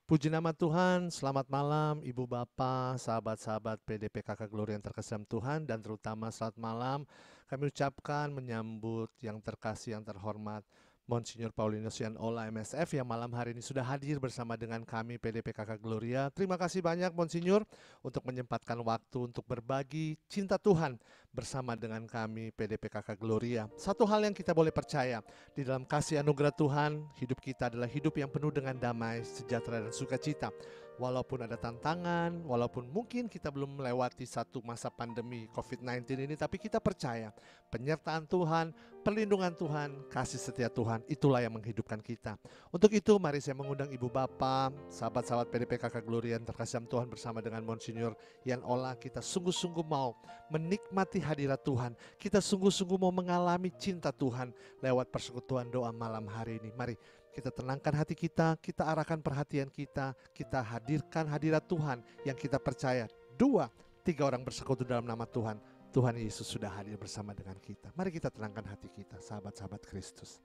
Puji nama Tuhan, selamat malam Ibu Bapak, sahabat-sahabat PDP Kakak Gloria yang terkasih dalam Tuhan, dan terutama selamat malam kami ucapkan menyambut yang terkasih, yang terhormat Monsinyur Paulinus Yan Ola MSF yang malam hari ini sudah hadir bersama dengan kami PDP Kakak Gloria. Terima kasih banyak Monsinyur untuk menyempatkan waktu untuk berbagi cinta Tuhan bersama dengan kami PDP Kakak Gloria. Satu hal yang kita boleh percaya, di dalam kasih anugerah Tuhan, hidup kita adalah hidup yang penuh dengan damai, sejahtera dan sukacita. Walaupun ada tantangan, walaupun mungkin kita belum melewati satu masa pandemi COVID-19 ini, tapi kita percaya penyertaan Tuhan, perlindungan Tuhan, kasih setia Tuhan, itulah yang menghidupkan kita. Untuk itu mari saya mengundang Ibu Bapak, sahabat-sahabat PDP Kakak Gloria yang terkasih dalam Tuhan, bersama dengan Monsinyur Yan Ola, kita sungguh-sungguh mau menikmati hadirat Tuhan. Kita sungguh-sungguh mau mengalami cinta Tuhan lewat persekutuan doa malam hari ini. Mari kita tenangkan hati kita arahkan perhatian kita hadirkan hadirat Tuhan yang kita percaya. 2-3 orang bersekutu dalam nama Tuhan, Tuhan Yesus sudah hadir bersama dengan kita. Mari kita tenangkan hati kita, sahabat-sahabat Kristus.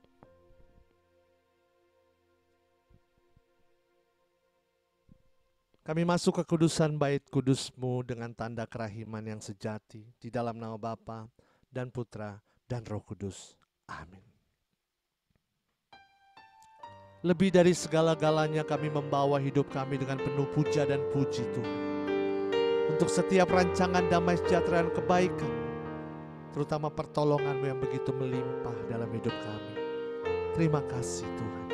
Kami masuk ke kudusan bait kudus-Mu dengan tanda kerahiman yang sejati, di dalam nama Bapa dan Putra dan Roh Kudus. Amin. Lebih dari segala-galanya kami membawa hidup kami dengan penuh puja dan puji Tuhan. Untuk setiap rancangan damai sejahtera dan kebaikan, terutama pertolongan-Mu yang begitu melimpah dalam hidup kami. Terima kasih Tuhan,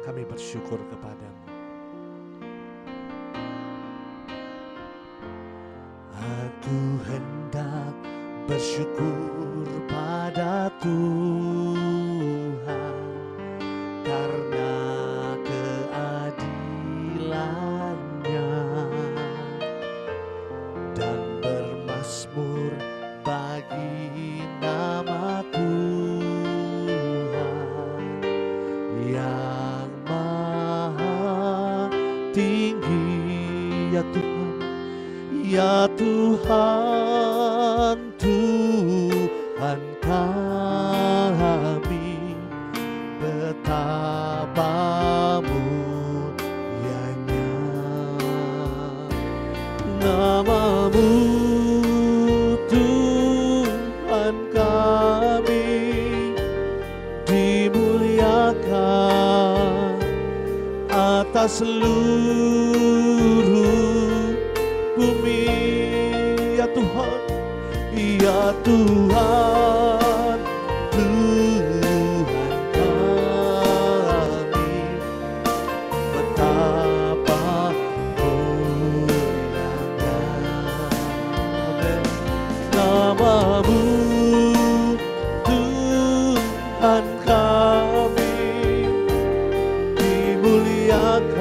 kami bersyukur kepadamu. Aku hendak bersyukur pada Tuhan karena keadilan-Nya, dan bermazmur bagi nama Tuhan yang maha tinggi. Ya Tuhan, ya Tuhan, Tuhan kami, betapa mulianya nama-Mu, Tuhan kami, dimuliakan atas seluruh bumi. Ya Tuhan, ya Tuhan, Tuhan Tuhan kami dimuliakan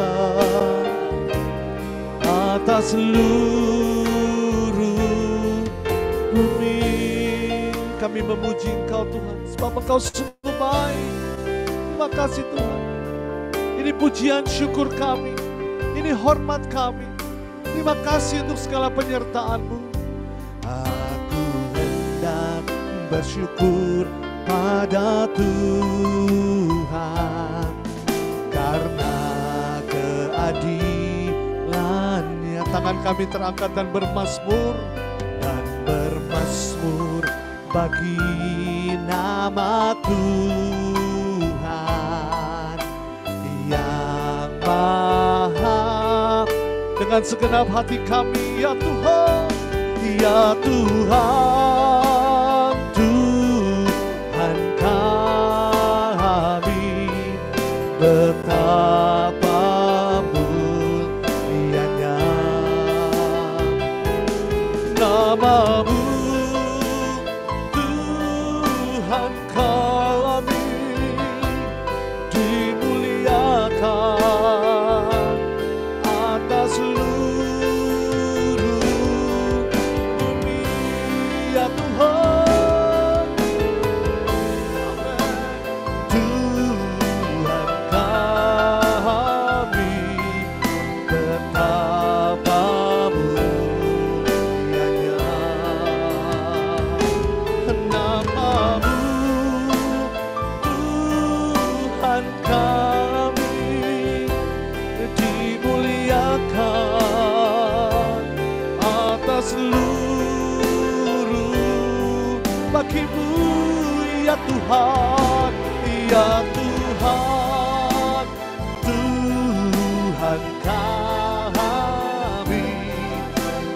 atas seluruh bumi. Kami memuji Engkau Tuhan, sebab Engkau sungguh baik. Terima kasih Tuhan. Ini pujian syukur kami, ini hormat kami. Terima kasih untuk segala penyertaan-Mu. Aku hendak bersyukur pada Tuhan karena keadilan-Nya. Tangan kami terangkat dan bermazmur bagi nama Tuhan yang maha. Dengan segenap hati kami, ya Tuhan, ya Tuhan, Tuhan kami, betapa mulianya nama-Mu. Tuhan kami dimuliakan atas seluruh bumi, ya Tuhan. Amen. Tuhan kami, betapa mulianya nama-Mu. Tuhan kami dimuliakan atas seluruh bagi-Mu, ya Tuhan, ya Tuhan. Tuhan kami,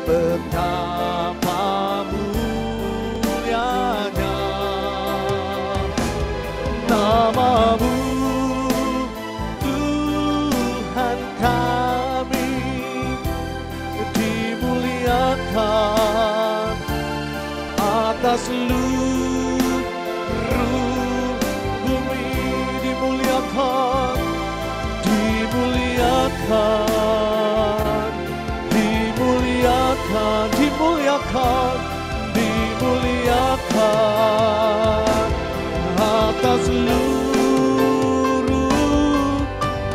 betapa mulianya nama-Mu. Tuhan kami dimuliakan atas seluruh bumi. Dimuliakan, dimuliakan, dimuliakan, dimuliakan, dimuliakan atas seluruh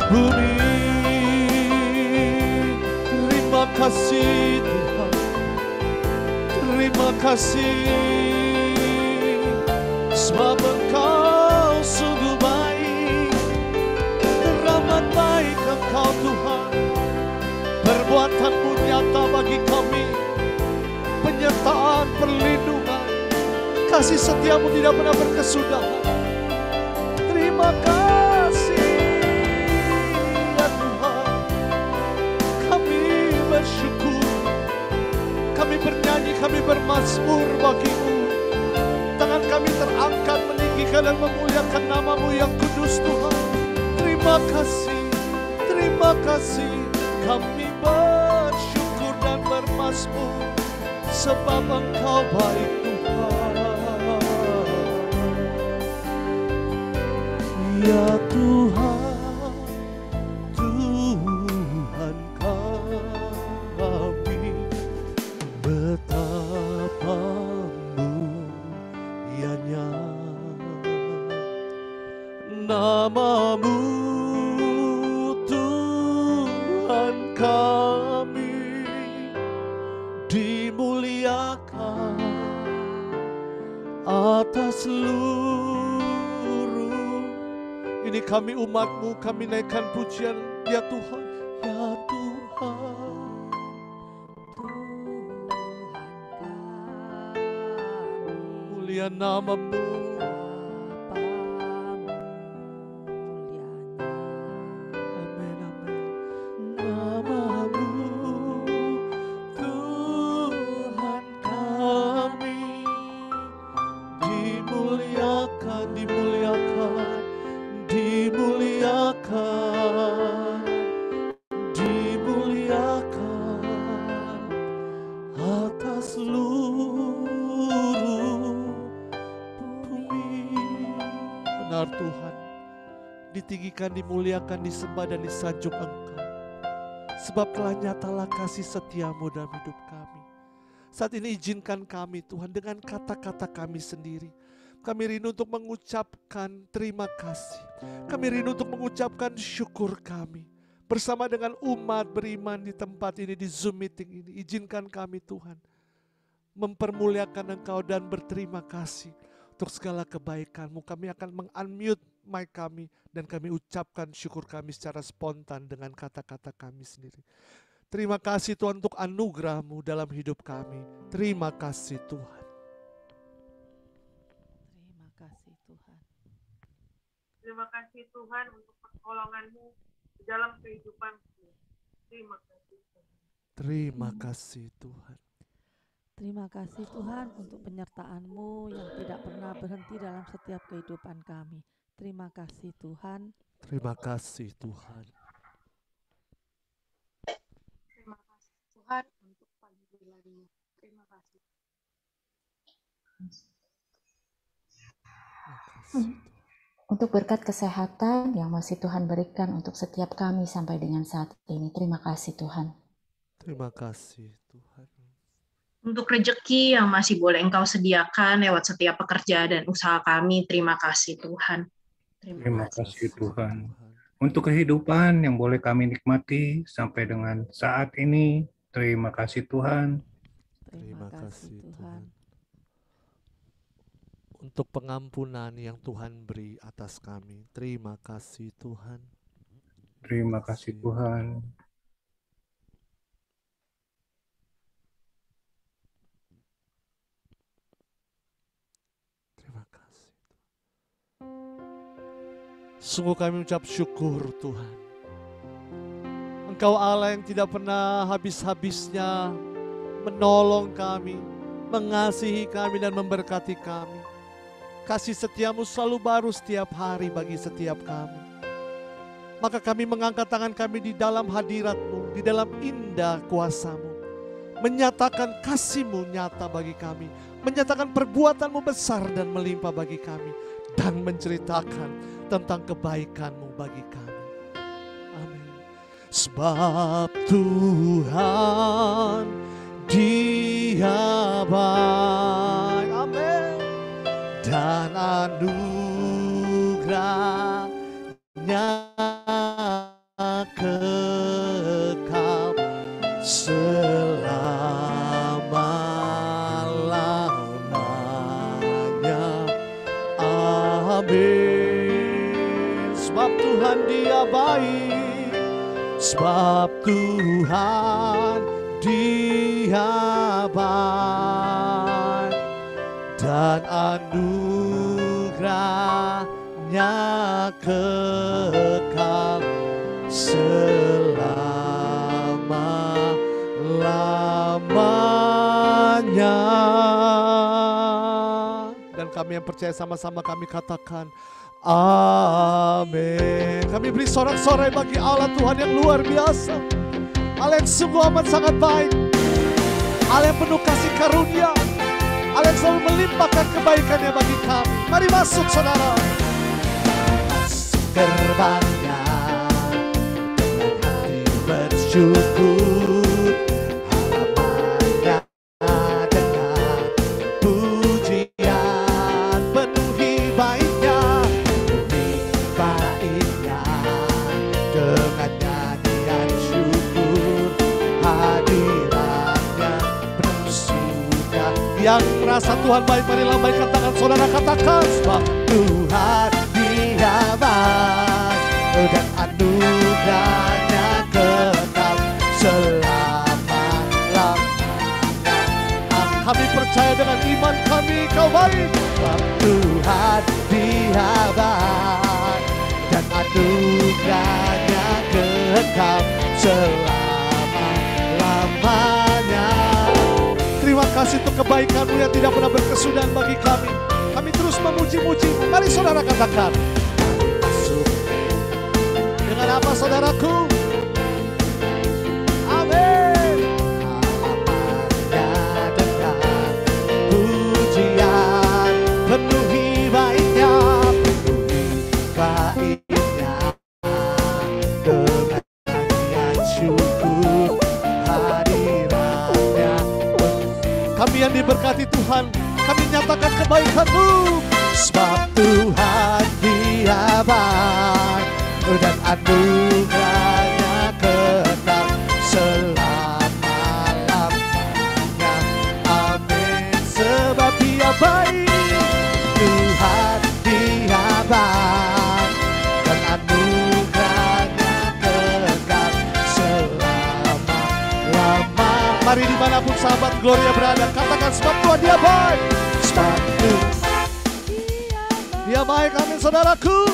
bumi. Terima kasih Tuhan, terima kasih, sebab Engkau sungguh baik. Teramat baik Engkau Tuhan, perbuatan-Mu nyata bagi kami, penyertaan, perlindungan, kasih setia-Mu tidak pernah berkesudahan. Terima kasih ya Tuhan. Kami bersyukur, kami bernyanyi, kami bermazmur bagi-Mu. Tangan kami terangkat meninggikan dan memuliakan nama-Mu yang kudus Tuhan. Terima kasih, terima kasih. Kami bersyukur dan bermazmur, sebab Engkau baik Tuhan. Ya Tuhan, Tuhan kami, betapa mulianya nama-Mu. Tuhan kami dimuliakan atas seluruh. Ini kami umat-Mu, kami naikkan pujian, ya Tuhan, ya Tuhan. Mulia nama-Mu. Amin, amin. Nama-Mu, Tuhan kami, dimuliakan, dimuliakan, dimuliakan, dimuliakan atas seluruh bumi. benar Tuhan. Ditinggikan, dimuliakan, disembah dan disanjung Engkau. Sebab telah nyatalah kasih setiamu dalam hidup kami. Saat ini izinkan kami Tuhan dengan kata-kata kami sendiri. Kami rindu untuk mengucapkan terima kasih. Kami rindu untuk mengucapkan syukur kami. Bersama dengan umat beriman di tempat ini, di Zoom meeting ini. Izinkan kami Tuhan mempermuliakan Engkau dan berterima kasih untuk segala kebaikan-Mu. Kami akan meng-unmute mic kami dan kami ucapkan syukur kami secara spontan dengan kata-kata kami sendiri. Terima kasih Tuhan untuk anugerah-Mu dalam hidup kami. Terima kasih Tuhan. Terima kasih Tuhan. Terima kasih Tuhan untuk pertolongan-Mu di dalam kehidupanku. Terima kasih Tuhan. Terima kasih Tuhan. Terima kasih Tuhan untuk penyertaan-Mu yang tidak pernah berhenti dalam setiap kehidupan kami. Terima kasih Tuhan. Terima kasih Tuhan. Terima kasih Tuhan untuk panggilan-Mu. Terima kasih. Untuk berkat kesehatan yang masih Tuhan berikan untuk setiap kami sampai dengan saat ini. Terima kasih Tuhan. Terima kasih Tuhan. Untuk rezeki yang masih boleh Engkau sediakan lewat setiap pekerjaan dan usaha kami. Terima kasih Tuhan. Terima kasih Tuhan. Untuk kehidupan yang boleh kami nikmati sampai dengan saat ini. Terima kasih Tuhan. Terima kasih Tuhan. Untuk pengampunan yang Tuhan beri atas kami. Terima kasih Tuhan. Terima kasih Tuhan. Terima kasih. Sungguh kami mengucap syukur Tuhan. Engkau Allah yang tidak pernah habis-habisnya menolong kami, mengasihi kami dan memberkati kami. Kasih setiamu selalu baru setiap hari bagi setiap kami. Maka kami mengangkat tangan kami di dalam hadirat-Mu, di dalam indah kuasa-Mu. Menyatakan kasih-Mu nyata bagi kami. Menyatakan perbuatan-Mu besar dan melimpah bagi kami. Dan menceritakan tentang kebaikan-Mu bagi kami. Amin. Sebab Tuhan Dia baik. Amin. Dan anugerah-Nya kekal selama-lamanya. Amin. Sebab Tuhan Dia baik. Sebab Tuhan Dia baik. Dan anugerah-Nya kekal selama-lamanya. Dan kami yang percaya sama-sama kami katakan amin. Kami beri sorak-sorai bagi Allah Tuhan yang luar biasa. Allah yang sungguh amat sangat baik. Allah yang penuh kasih karunia. Allah yang selalu melimpahkan kebaikannya bagi kami. Mari masuk saudara. Masuk gerbangnya dengan hati bersyukur. Halamannya dengan pujian. Penuhi baiknya. Penuhi baiknya dengan nyanyian syukur. Hadiratnya penuh suka. Yang merasa Tuhan baik, mari lambaikan tangan saudara, katakan sebab Tuhan Dia baik dan anugerah-Nya kekal selama-lamanya. Kami percaya dengan iman kami Kau baik. Sebab Tuhan Dia baik dan anugerah-Nya kekal selama-lamanya. Terima kasih untuk kebaikan-Mu yang tidak pernah berkesudahan bagi kami. Kami terus memuji-muji-Mu. Mari saudara katakan. Masuk. Dengan apa saudaraku? Amin. Halamannya dengan pujian. Penuhi baiknya. Penuhi Sebab Tuhan Dia baik dan anugerahnya kekal selama-lamanya. Amin. Sebab Dia baik, Tuhan Dia baik dan anugerahnya kekal selama-lama. Mari dimanapun sahabat Gloria berada, katakan sebab Tuhan Dia baik. Sebab Dia baik, amin saudaraku.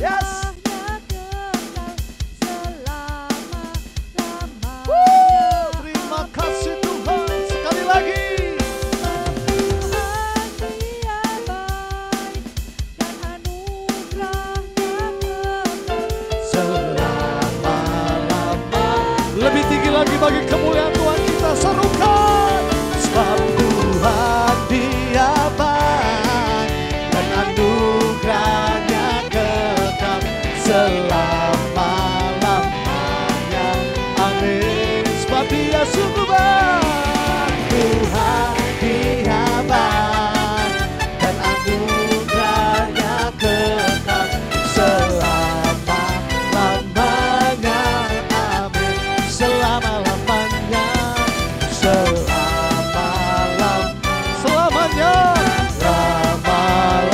Yes. Terima kasih Tuhan. Sekali lagi. Selama-lama. Lebih tinggi lagi bagi kemuliaan Tuhan kita serukan. Sebab Tuhan Dia baik dan anugerahnya kekal selama-lamanya. Amin. Sebab Dia sungguh baik, Tuhan Dia baik dan anugerahnya kekal selama-lamanya. Amin. Selama-lamanya, selamanya,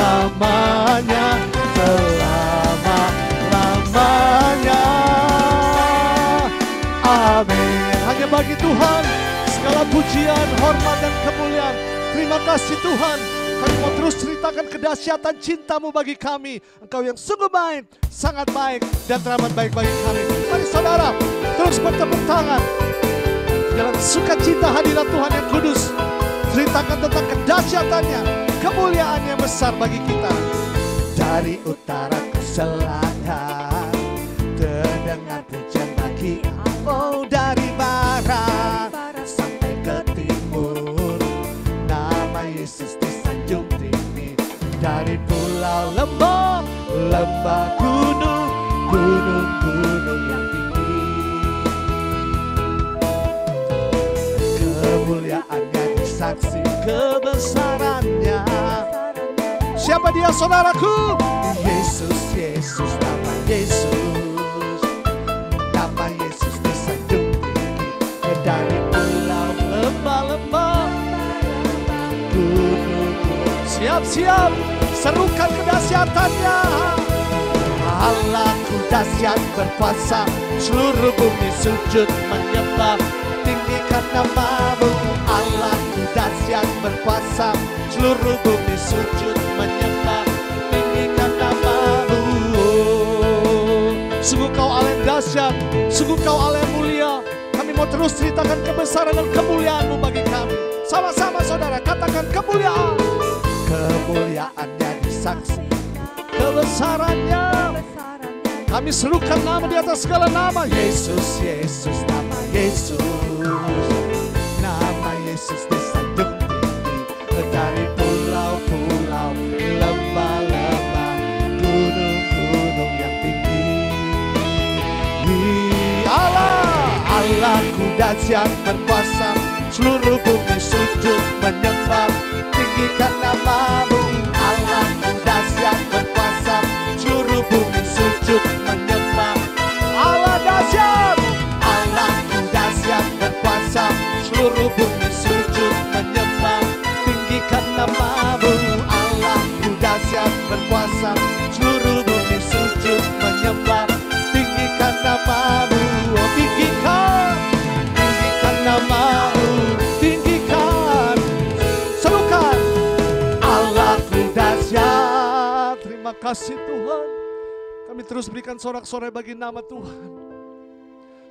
lama-lamanya, selama-lamanya. Amin. Hanya bagi Tuhan segala pujian, hormat, dan kemuliaan. Terima kasih Tuhan. Kami mau terus ceritakan kedahsyatan cinta-Mu bagi kami. Engkau yang sungguh baik, sangat baik, dan teramat baik bagi kami. Mari saudara, terus bertepuk tangan dalam sukacita hadirat Tuhan yang kudus. Ceritakan tentang kedahsyatannya, kemuliaannya besar bagi kita. Dari utara ke selatan, terdengar pujian bagi Allah. Dari barat sampai ke timur, nama Yesus disanjung tinggi. Dari pulau lembah, lembah gunung, gunung-gunung yang tinggi. Kemuliaannya disaksi, kebesarannya. Siapa Dia saudaraku? Yesus, Yesus, nama Yesus. Nama Yesus disanjung tinggi. Dari pulau lembah-lembah, gunung-gunung. Siap-siap, serukan kedahsyatannya. Allahku dahsyat berkuasa, seluruh bumi sujud menyembah. Tinggikan nama-Mu. Allahku dahsyat berkuasa, seluruh bumi sujud menyembah. Tinggikan nama-Mu. Sungguh Kau Allah yang dahsyat, sungguh Kau Allah yang mulia. Kami mau terus ceritakan kebesaran dan kemuliaan-Mu bagi kami. Sama-sama saudara, katakan kemuliaan. Kemuliaannya disaksi, kebesarannya. Kami serukan nama di atas segala nama. Yesus, Yesus, nama Yesus. Nama Yesus disanjung tinggi. Dari pulau-pulau, lembah-lembah, gunung-gunung yang tinggi. Allah, Allahku dahsyat berkuasa, seluruh bumi sujud menyembah. Tinggikan nama-Mu. Allahku dahsyat berkuasa, seluruh bumi sujud menyembah. Allah dahsyat, Allahku dahsyat berkuasa, seluruh bumi sujud menyembah. Tinggikan nama-Mu. Allahku dahsyat berkuasa, seluruh bumi sujud menyembah. Tinggikan nama-Mu. Oh, tinggikan, tinggikan nama-Mu. Tinggikan, serukan. Allahku dahsyat. Terima kasih Tuhan. Kami terus berikan sorak-sorai bagi nama Tuhan.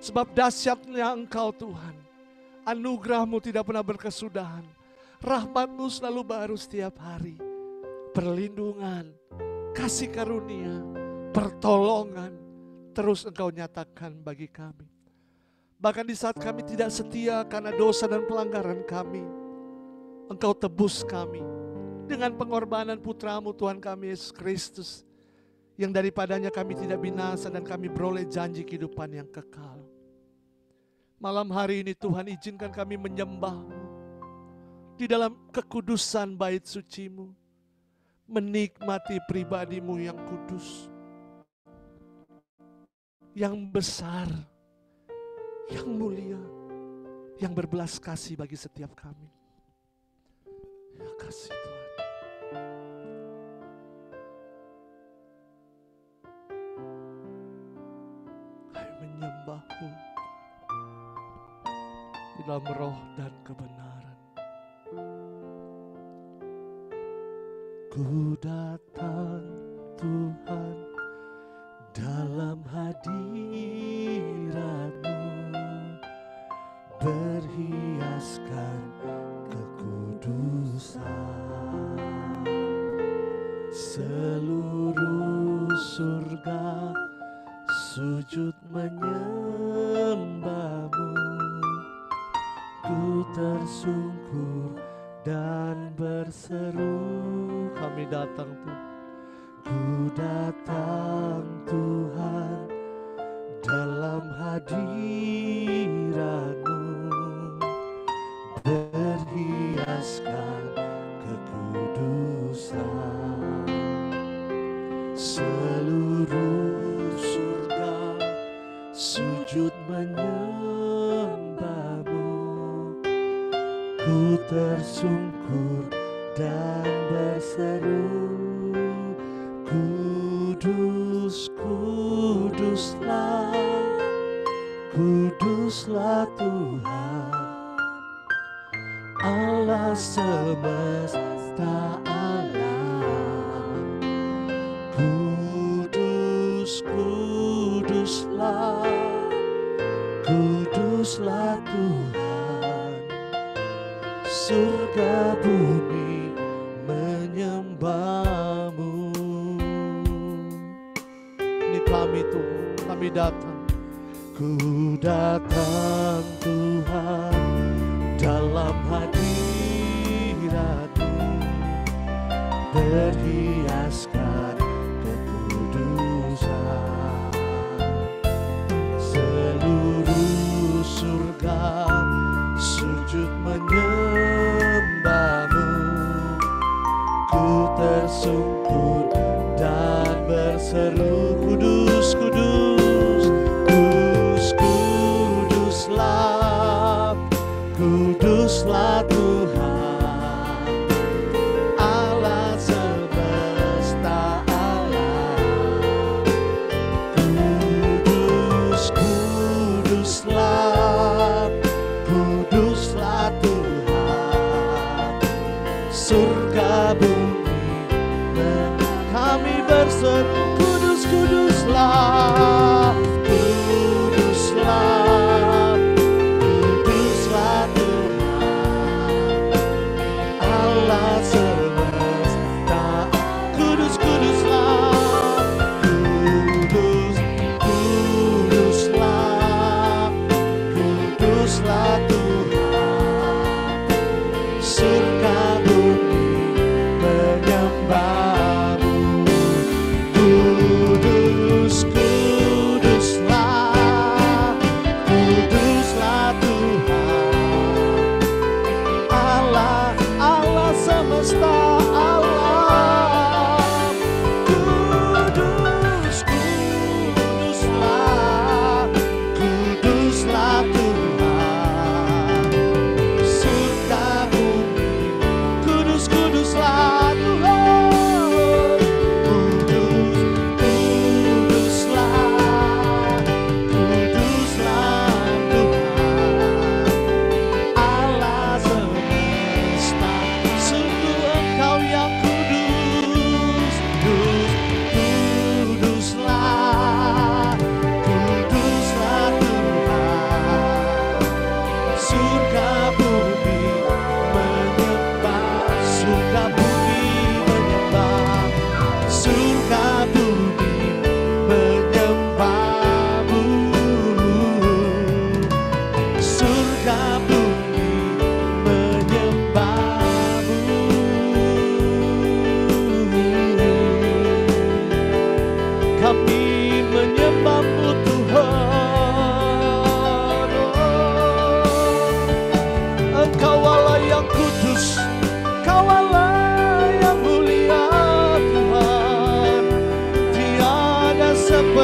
Sebab dahsyatnya Engkau Tuhan. Anugerah-Mu tidak pernah berkesudahan. Rahmat-Mu selalu baru setiap hari. Perlindungan, kasih karunia, pertolongan terus Engkau nyatakan bagi kami. Bahkan di saat kami tidak setia karena dosa dan pelanggaran kami, Engkau tebus kami dengan pengorbanan putra-Mu Tuhan kami Yesus Kristus, yang daripadanya kami tidak binasa dan kami beroleh janji kehidupan yang kekal. Malam hari ini Tuhan izinkan kami menyembah-Mu di dalam kekudusan bait suci-Mu. menikmati pribadi-Mu yang kudus, yang besar, yang mulia, yang berbelas kasih bagi setiap kami. Ya kasih Tuhan. Kami menyembah-Mu di dalam roh dan kebenaran. Ku datang Tuhan dalam hadirat-Mu, berhiaskan kekudusan. Seluruh surga sujud menyembah-Mu, ku tersungkur dan berseru. Kami datang Tuhan, ku datang Tuhan dalam hadirat-Mu, berhiaskan kekudusan. Seluruh surga sujud menyembah-Mu, ku tersungkur dan berseru, kudus, kuduslah, kuduslah Tuhan, Allah semesta alam. Kudus, kuduslah, kuduslah Tuhan, surga bumi menyembah-Mu. Ini kami Tuhan, kami datang. Ku datang Tuhan dalam hadirat-Mu, berhiaskan kekudusan. Seluruh surga sujud menyembah-Mu, ku tersungkur dan berseru, kudus, kudus, kudus, kuduslah, kuduslah Tuhan, Allah semesta alam. Kudus, kuduslah, kuduslah Tuhan, surga bumi kami berseru, kudus, kuduslah, kuduslah, kuduslah Tuhan, Allah semesta. Kudus, kuduslah, kudus, kuduslah, kuduslah Tuhan, surga bumi menyembah-Mu.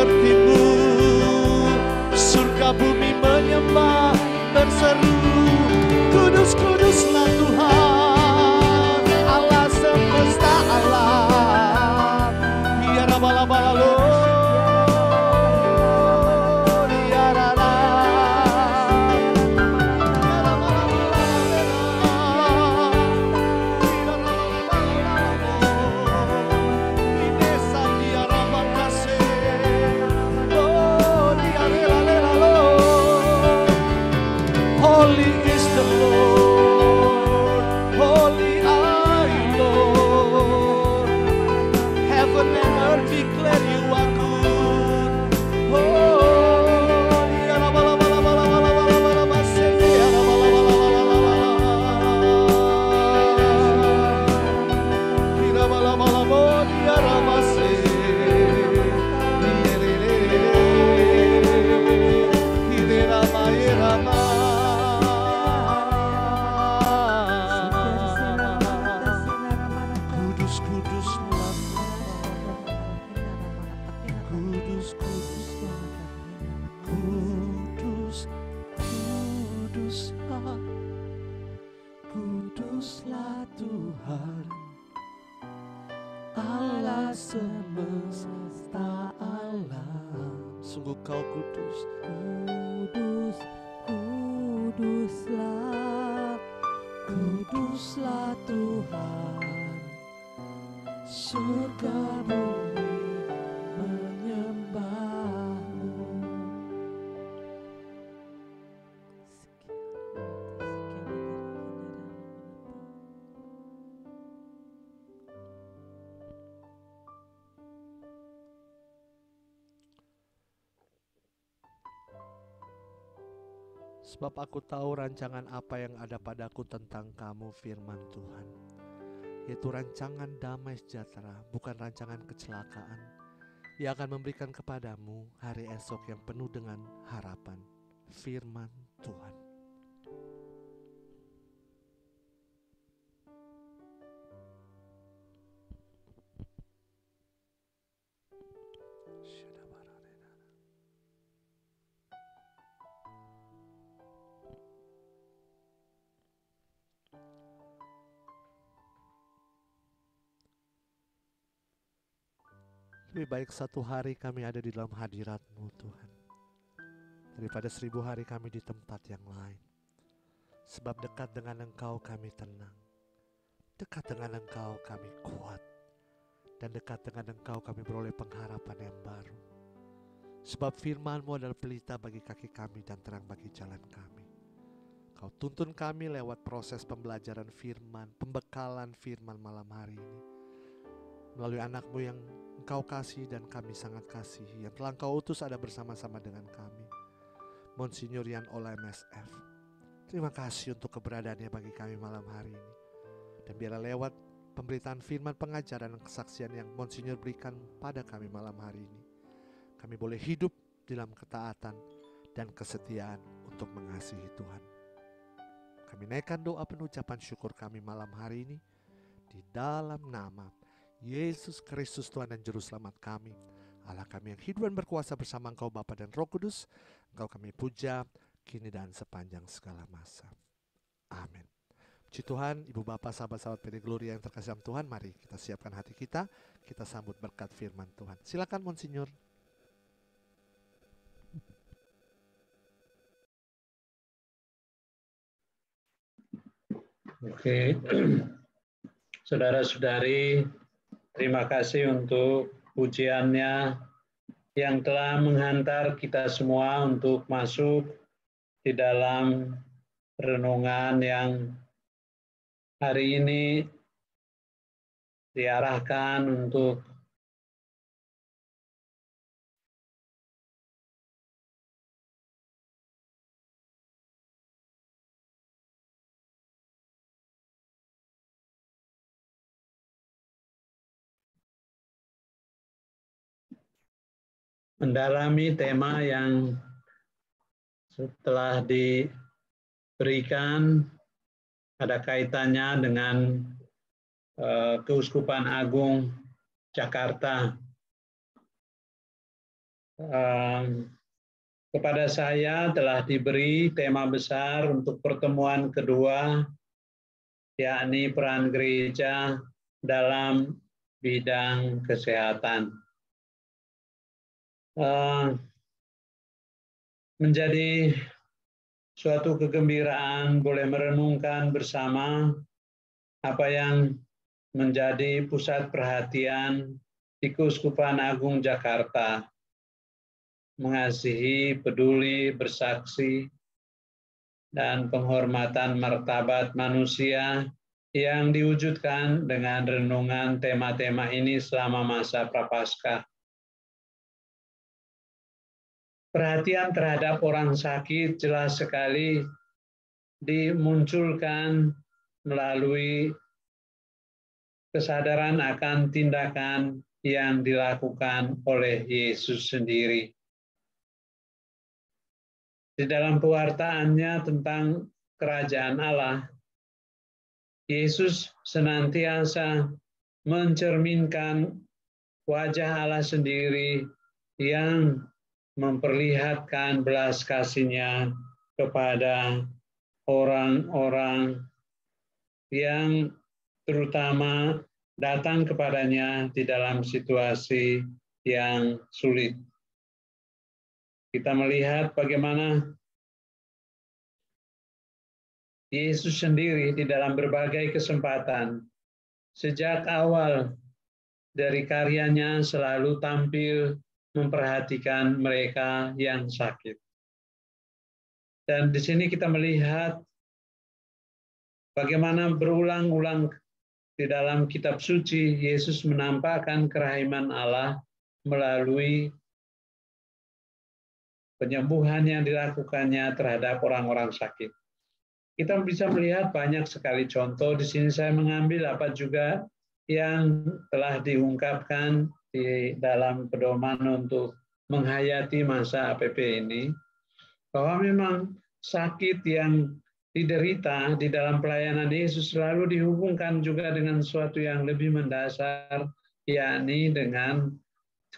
sepertimu. Surga bumi menyembah berseru, kudus kuduslah Tuhan Allah semesta alam. Ya rabalabalo Holy is the Lord, holy are you, Lord. Heaven and earth declare you are good. Oh, ya la la la la la la la la la la se ya la la la la la la la la la la la ya la ma se ya la ma ya la ma. Kuduslah Tuhan Allah semesta alam. Sungguh kau kudus. Kudus, kuduslah, kuduslah Tuhan. Surga bumi menyembahmu. Sebab aku tahu rancangan apa yang ada padaku tentang kamu, firman Tuhan, yaitu rancangan damai sejahtera, bukan rancangan kecelakaan. Ia akan memberikan kepadamu hari esok yang penuh dengan harapan, firman Tuhan. Lebih baik satu hari kami ada di dalam hadirat-Mu Tuhan, daripada 1000 hari kami di tempat yang lain. Sebab dekat dengan Engkau kami tenang, dekat dengan Engkau kami kuat, dan dekat dengan Engkau kami beroleh pengharapan yang baru. Sebab firman-Mu adalah pelita bagi kaki kami dan terang bagi jalan kami. Kau tuntun kami lewat proses pembelajaran firman, pembekalan firman malam hari ini, melalui anak-Mu yang Engkau kasih dan kami sangat kasih, yang telah Engkau utus ada bersama-sama dengan kami, Monsinyur Yan Ola MSF. Terima kasih untuk keberadaannya bagi kami malam hari ini. Dan biarlah lewat pemberitaan firman, pengajaran dan kesaksian yang Monsinyur berikan pada kami malam hari ini, kami boleh hidup dalam ketaatan dan kesetiaan untuk mengasihi Tuhan. Kami naikkan doa penuh ucapan syukur kami malam hari ini di dalam nama Yesus Kristus Tuhan dan Juru Selamat kami, Allah kami yang hidup dan berkuasa bersama Engkau Bapa dan Roh Kudus. Engkau kami puja kini dan sepanjang segala masa. Amin. Puji Tuhan, Ibu Bapak, sahabat-sahabat PD Gloria yang terkasih dalam Tuhan, mari kita siapkan hati kita sambut berkat firman Tuhan. Silakan Monsinyur. Oke, saudara-saudari, terima kasih untuk pujiannya yang telah menghantar kita semua untuk masuk di dalam renungan yang hari ini diarahkan untuk mendalami tema yang setelah diberikan ada kaitannya dengan Keuskupan Agung Jakarta. kepada saya telah diberi tema besar untuk pertemuan kedua, yakni peran gereja dalam bidang kesehatan. Menjadi suatu kegembiraan boleh merenungkan bersama apa yang menjadi pusat perhatian di Keuskupan Agung Jakarta. Mengasihi, peduli, bersaksi, dan penghormatan martabat manusia yang diwujudkan dengan renungan tema-tema ini selama masa Prapaskah. Perhatian terhadap orang sakit jelas sekali dimunculkan melalui kesadaran akan tindakan yang dilakukan oleh Yesus sendiri. Di dalam pewartaannya tentang kerajaan Allah, Yesus senantiasa mencerminkan wajah Allah sendiri yang memperlihatkan belas kasih-Nya kepada orang-orang yang terutama datang kepadanya di dalam situasi yang sulit. Kita melihat bagaimana Yesus sendiri di dalam berbagai kesempatan sejak awal dari karyanya selalu tampil memperhatikan mereka yang sakit. Dan di sini kita melihat bagaimana berulang-ulang di dalam kitab suci Yesus menampakkan kerahiman Allah melalui penyembuhan yang dilakukannya terhadap orang-orang sakit. Kita bisa melihat banyak sekali contoh. Di sini saya mengambil apa juga yang telah diungkapkan di dalam pedoman untuk menghayati masa APP ini, bahwa memang sakit yang diderita di dalam pelayanan Yesus selalu dihubungkan juga dengan sesuatu yang lebih mendasar, yakni dengan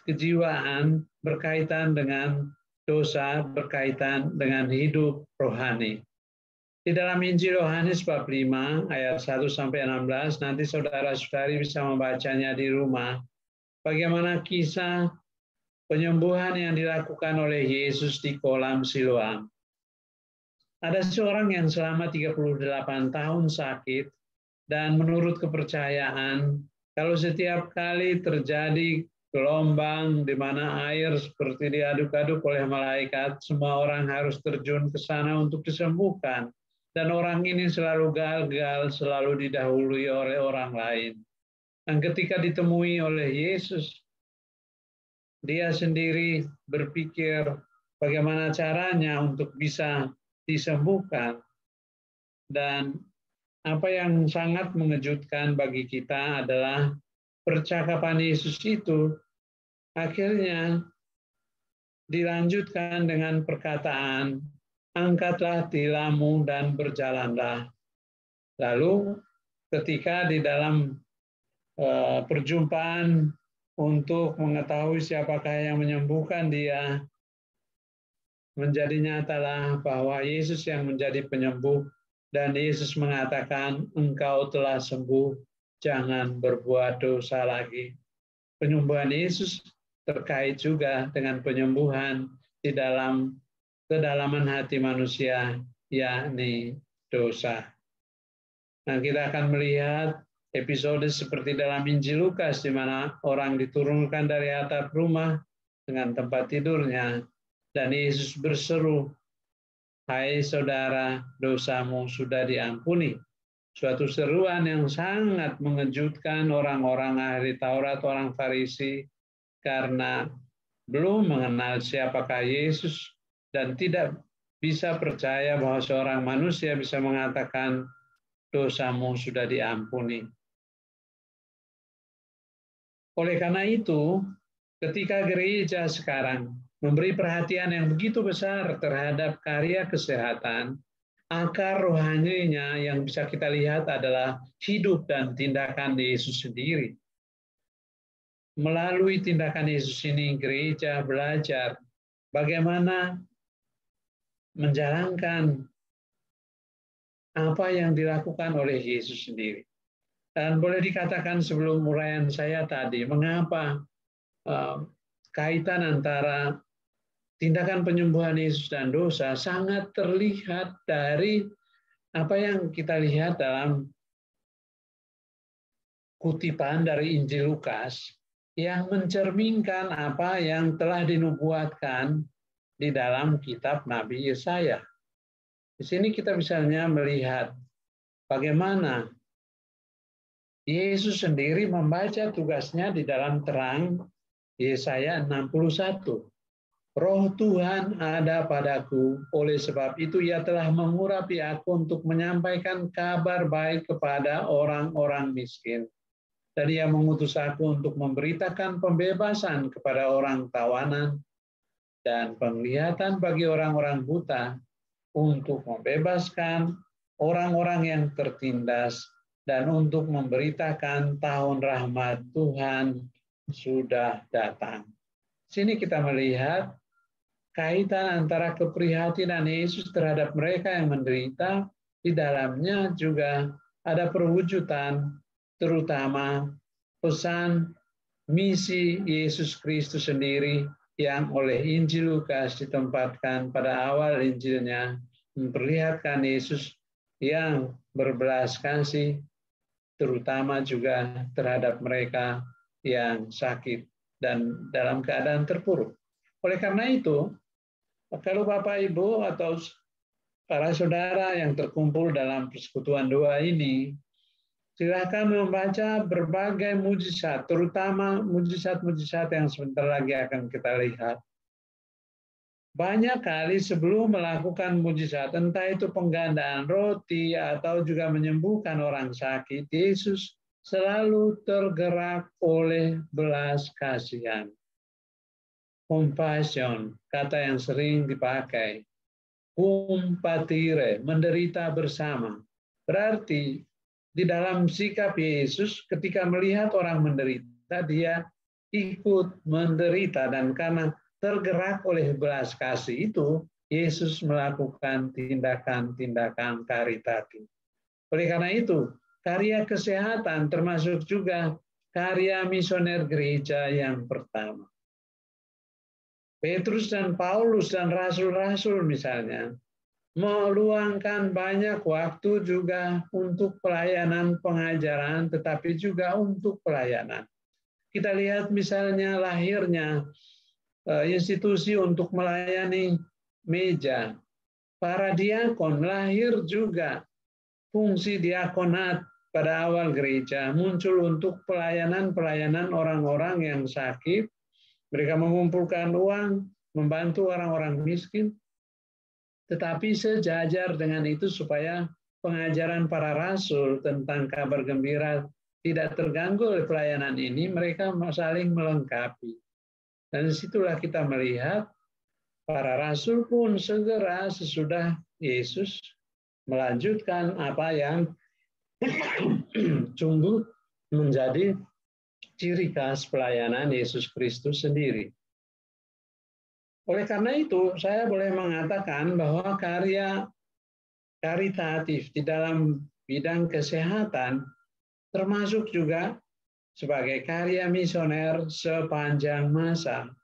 kejiwaan berkaitan dengan dosa, berkaitan dengan hidup rohani. Di dalam Injil Yohanes bab 5 ayat 1-16, nanti saudara-saudari bisa membacanya di rumah, bagaimana kisah penyembuhan yang dilakukan oleh Yesus di kolam Siloam. Ada seorang yang selama 38 tahun sakit, dan menurut kepercayaan, kalau setiap kali terjadi gelombang di mana air seperti diaduk-aduk oleh malaikat, semua orang harus terjun ke sana untuk disembuhkan. Dan orang ini selalu gagal, selalu didahului oleh orang lain. Dan ketika ditemui oleh Yesus, dia sendiri berpikir bagaimana caranya untuk bisa disembuhkan. Dan apa yang sangat mengejutkan bagi kita adalah percakapan Yesus itu akhirnya dilanjutkan dengan perkataan, angkatlah tilammu dan berjalanlah. Lalu ketika di dalam perjumpaan untuk mengetahui siapakah yang menyembuhkan dia, menjadi nyatalah bahwa Yesus yang menjadi penyembuh, dan Yesus mengatakan, engkau telah sembuh, jangan berbuat dosa lagi. Penyembuhan Yesus terkait juga dengan penyembuhan di dalam kedalaman hati manusia, yakni dosa. Nah, kita akan melihat episode seperti dalam Injil Lukas, di mana orang diturunkan dari atap rumah dengan tempat tidurnya, dan Yesus berseru, hai saudara, dosamu sudah diampuni. Suatu seruan yang sangat mengejutkan orang-orang ahli Taurat, orang Farisi, karena belum mengenal siapakah Yesus, dan tidak bisa percaya bahwa seorang manusia bisa mengatakan dosamu sudah diampuni. Oleh karena itu, ketika gereja sekarang memberi perhatian yang begitu besar terhadap karya kesehatan, akar rohaninya yang bisa kita lihat adalah hidup dan tindakan Yesus sendiri. melalui tindakan Yesus ini gereja belajar bagaimana menjalankan apa yang dilakukan oleh Yesus sendiri. Dan boleh dikatakan sebelum uraian saya tadi, mengapa kaitan antara tindakan penyembuhan Yesus dan dosa sangat terlihat dari apa yang kita lihat dalam kutipan dari Injil Lukas yang mencerminkan apa yang telah dinubuatkan di dalam kitab Nabi Yesaya. Di sini kita misalnya melihat bagaimana Yesus sendiri membaca tugasnya di dalam terang Yesaya 61. Roh Tuhan ada padaku, oleh sebab itu Ia telah mengurapi aku untuk menyampaikan kabar baik kepada orang-orang miskin. Dan Ia mengutus aku untuk memberitakan pembebasan kepada orang tawanan dan penglihatan bagi orang-orang buta, untuk membebaskan orang-orang yang tertindas, dan untuk memberitakan tahun rahmat Tuhan sudah datang. Sini kita melihat kaitan antara keprihatinan Yesus terhadap mereka yang menderita, di dalamnya juga ada perwujudan, terutama pesan misi Yesus Kristus sendiri yang oleh Injil Lukas ditempatkan pada awal Injilnya, memperlihatkan Yesus yang berbelas kasih, terutama juga terhadap mereka yang sakit dan dalam keadaan terpuruk. Oleh karena itu, kalau Bapak Ibu atau para saudara yang terkumpul dalam persekutuan doa ini, silakan membaca berbagai mujizat, terutama mujizat-mujizat yang sebentar lagi akan kita lihat. Banyak kali sebelum melakukan mujizat, entah itu penggandaan roti atau juga menyembuhkan orang sakit, Yesus selalu tergerak oleh belas kasihan. Compassion, kata yang sering dipakai. Compatire, menderita bersama. Berarti di dalam sikap Yesus ketika melihat orang menderita, dia ikut menderita, dan karena tergerak oleh belas kasih itu, Yesus melakukan tindakan-tindakan karitatif. Oleh karena itu, karya kesehatan termasuk juga karya misioner gereja yang pertama. Petrus dan Paulus dan rasul-rasul misalnya meluangkan banyak waktu juga untuk pelayanan pengajaran, tetapi juga untuk pelayanan. Kita lihat misalnya lahirnya institusi untuk melayani meja. Para diakon, lahir juga fungsi diakonat pada awal gereja, muncul untuk pelayanan-pelayanan orang-orang yang sakit. Mereka mengumpulkan uang, membantu orang-orang miskin, tetapi sejajar dengan itu supaya pengajaran para rasul tentang kabar gembira tidak terganggu oleh pelayanan ini, mereka saling melengkapi. Dan disitulah kita melihat para rasul pun segera sesudah Yesus melanjutkan apa yang sungguh menjadi ciri khas pelayanan Yesus Kristus sendiri. Oleh karena itu, saya boleh mengatakan bahwa karya karitatif di dalam bidang kesehatan termasuk juga sebagai karya misioner sepanjang masa.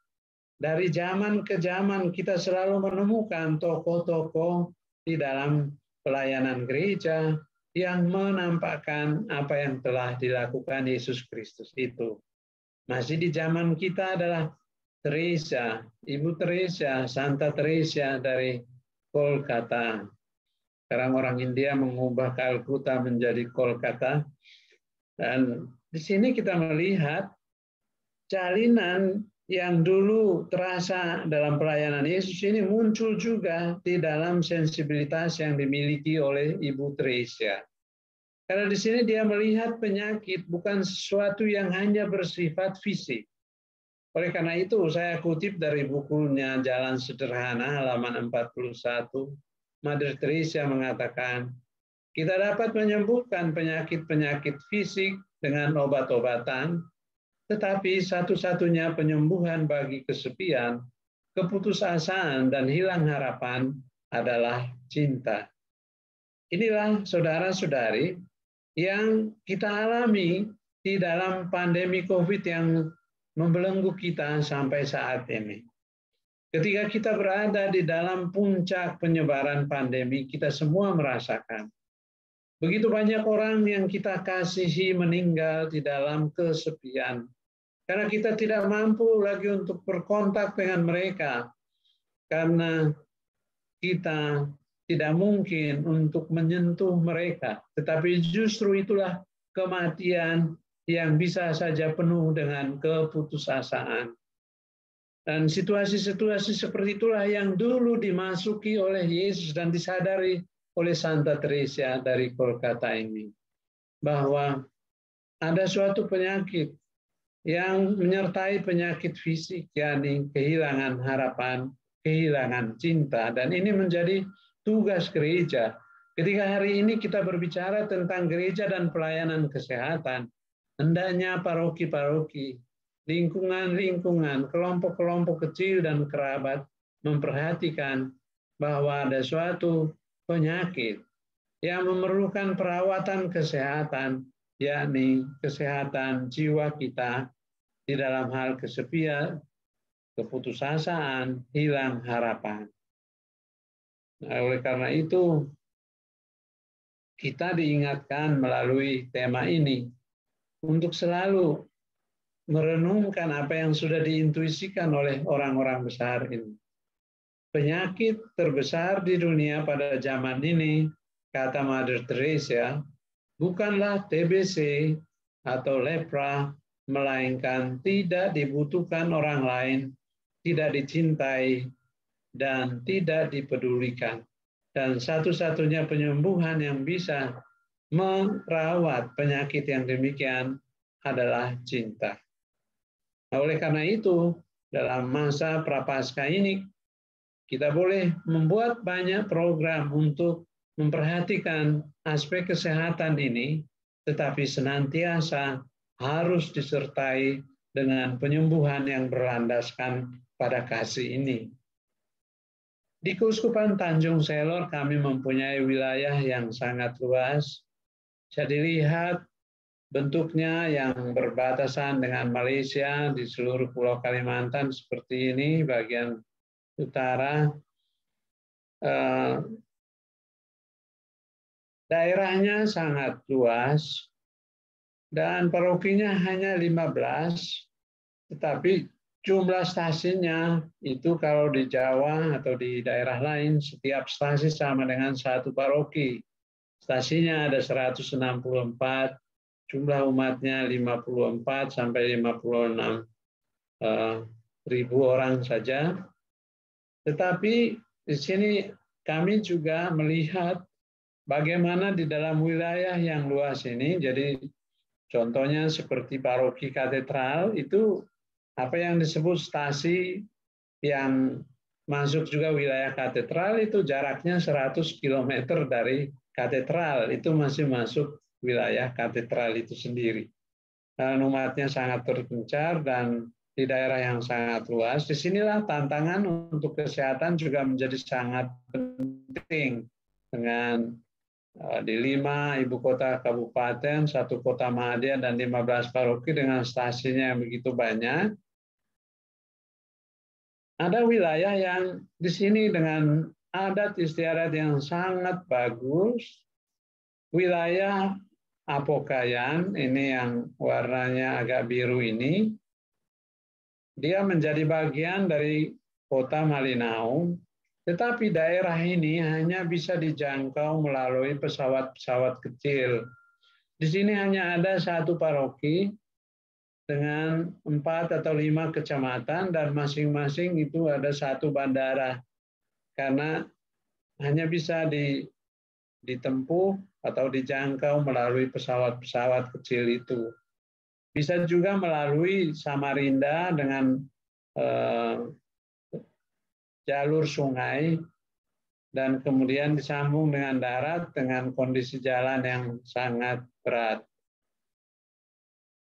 Dari zaman ke zaman kita selalu menemukan tokoh-tokoh di dalam pelayanan gereja yang menampakkan apa yang telah dilakukan Yesus Kristus itu. Masih di zaman kita adalah Teresa, Ibu Teresa, Santa Teresa dari Kolkata. Sekarang orang India mengubah Kalkuta menjadi Kolkata. Dan di sini kita melihat jalinan yang dulu terasa dalam pelayanan Yesus ini muncul juga di dalam sensibilitas yang dimiliki oleh Ibu Teresa. Karena di sini dia melihat penyakit bukan sesuatu yang hanya bersifat fisik. Oleh karena itu saya kutip dari bukunya Jalan Sederhana halaman 41. Mother Teresa mengatakan, kita dapat menyembuhkan penyakit-penyakit fisik dengan obat-obatan, Tetapi satu-satunya penyembuhan bagi kesepian, keputusasaan, dan hilang harapan adalah cinta. Inilah saudara-saudari yang kita alami di dalam pandemi COVID yang membelenggu kita sampai saat ini. Ketika kita berada di dalam puncak penyebaran pandemi, kita semua merasakan begitu banyak orang yang kita kasihi meninggal di dalam kesepian. Karena kita tidak mampu lagi untuk berkontak dengan mereka. Karena kita tidak mungkin untuk menyentuh mereka. Tetapi justru itulah kematian yang bisa saja penuh dengan keputusasaan. Dan situasi-situasi seperti itulah yang dulu dimasuki oleh Yesus dan disadari oleh Santa Teresa dari Kolkata ini. Bahwa ada suatu penyakit yang menyertai penyakit fisik, yakni kehilangan harapan, kehilangan cinta. Dan ini menjadi tugas gereja. Ketika hari ini kita berbicara tentang gereja dan pelayanan kesehatan, hendaknya paroki-paroki, lingkungan-lingkungan, kelompok-kelompok kecil dan kerabat memperhatikan bahwa ada suatu penyakit yang memerlukan perawatan kesehatan, yakni kesehatan jiwa kita di dalam hal kesepian, keputusasaan, hilang harapan. Nah, oleh karena itu, kita diingatkan melalui tema ini untuk selalu merenungkan apa yang sudah diintuisikan oleh orang-orang besar ini. Penyakit terbesar di dunia pada zaman ini, kata Mother Teresa, bukanlah TBC atau lepra, melainkan tidak dibutuhkan orang lain, tidak dicintai, dan tidak dipedulikan. Dan satu-satunya penyembuhan yang bisa merawat penyakit yang demikian adalah cinta. Nah, oleh karena itu, dalam masa Prapaskah ini, kita boleh membuat banyak program untuk memperhatikan aspek kesehatan ini, tetapi senantiasa harus disertai dengan penyembuhan yang berlandaskan pada kasih ini. Di Keuskupan Tanjung Selor kami mempunyai wilayah yang sangat luas. Bisa dilihat bentuknya yang berbatasan dengan Malaysia di seluruh Pulau Kalimantan seperti ini, bagian utara. Daerahnya sangat luas dan parokinya hanya 15, tetapi jumlah stasiunnya itu kalau di Jawa atau di daerah lain setiap stasi sama dengan satu paroki. Stasiunnya ada 164, jumlah umatnya 54 sampai 56 ribu orang saja. Tetapi di sini kami juga melihat bagaimana di dalam wilayah yang luas ini, jadi contohnya seperti paroki katedral, itu apa yang disebut stasi yang masuk juga wilayah katedral itu jaraknya 100 km dari katedral, itu masih masuk wilayah katedral itu sendiri. Dan umatnya sangat terpencar dan di daerah yang sangat luas. Disinilah tantangan untuk kesehatan juga menjadi sangat penting dengan di 5 ibu kota kabupaten, 1 kota madya, dan 15 paroki dengan stasiunnya yang begitu banyak. Ada wilayah yang di sini dengan adat istiadat yang sangat bagus. Wilayah Apokayan, ini yang warnanya agak biru ini, dia menjadi bagian dari kota Malinau. Tetapi daerah ini hanya bisa dijangkau melalui pesawat-pesawat kecil. Di sini hanya ada 1 paroki dengan 4 atau 5 kecamatan dan masing-masing itu ada 1 bandara. Karena hanya bisa ditempuh atau dijangkau melalui pesawat-pesawat kecil itu. Bisa juga melalui Samarinda dengan jalur sungai dan kemudian disambung dengan darat dengan kondisi jalan yang sangat berat.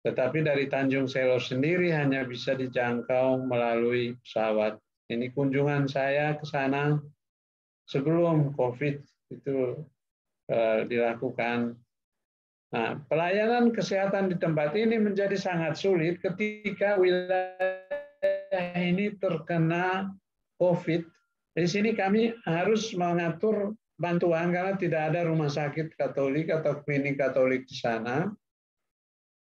Tetapi dari Tanjung Selo sendiri hanya bisa dijangkau melalui pesawat. Ini kunjungan saya ke sana sebelum COVID itu dilakukan. Nah, pelayanan kesehatan di tempat ini menjadi sangat sulit ketika wilayah ini terkena COVID. Di sini kami harus mengatur bantuan karena tidak ada rumah sakit Katolik atau klinik Katolik di sana.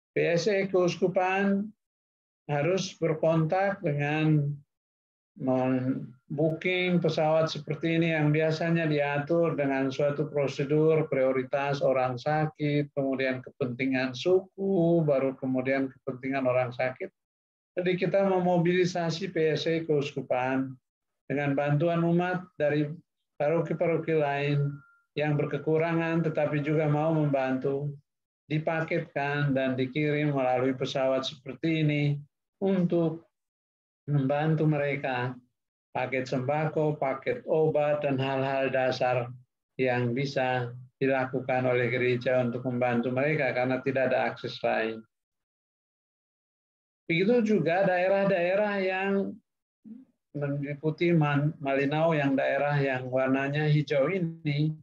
PSE Keuskupan harus berkontak dengan booking pesawat seperti ini yang biasanya diatur dengan suatu prosedur prioritas orang sakit, kemudian kepentingan suku, baru kemudian kepentingan orang sakit. Jadi kita memobilisasi PSE Keuskupan dengan bantuan umat dari paroki-paroki lain yang berkekurangan tetapi juga mau membantu, dipaketkan dan dikirim melalui pesawat seperti ini untuk membantu mereka, paket sembako, paket obat, dan hal-hal dasar yang bisa dilakukan oleh gereja untuk membantu mereka karena tidak ada akses lain. Begitu juga daerah-daerah yang meliputi Malinau, yang daerah yang warnanya hijau ini,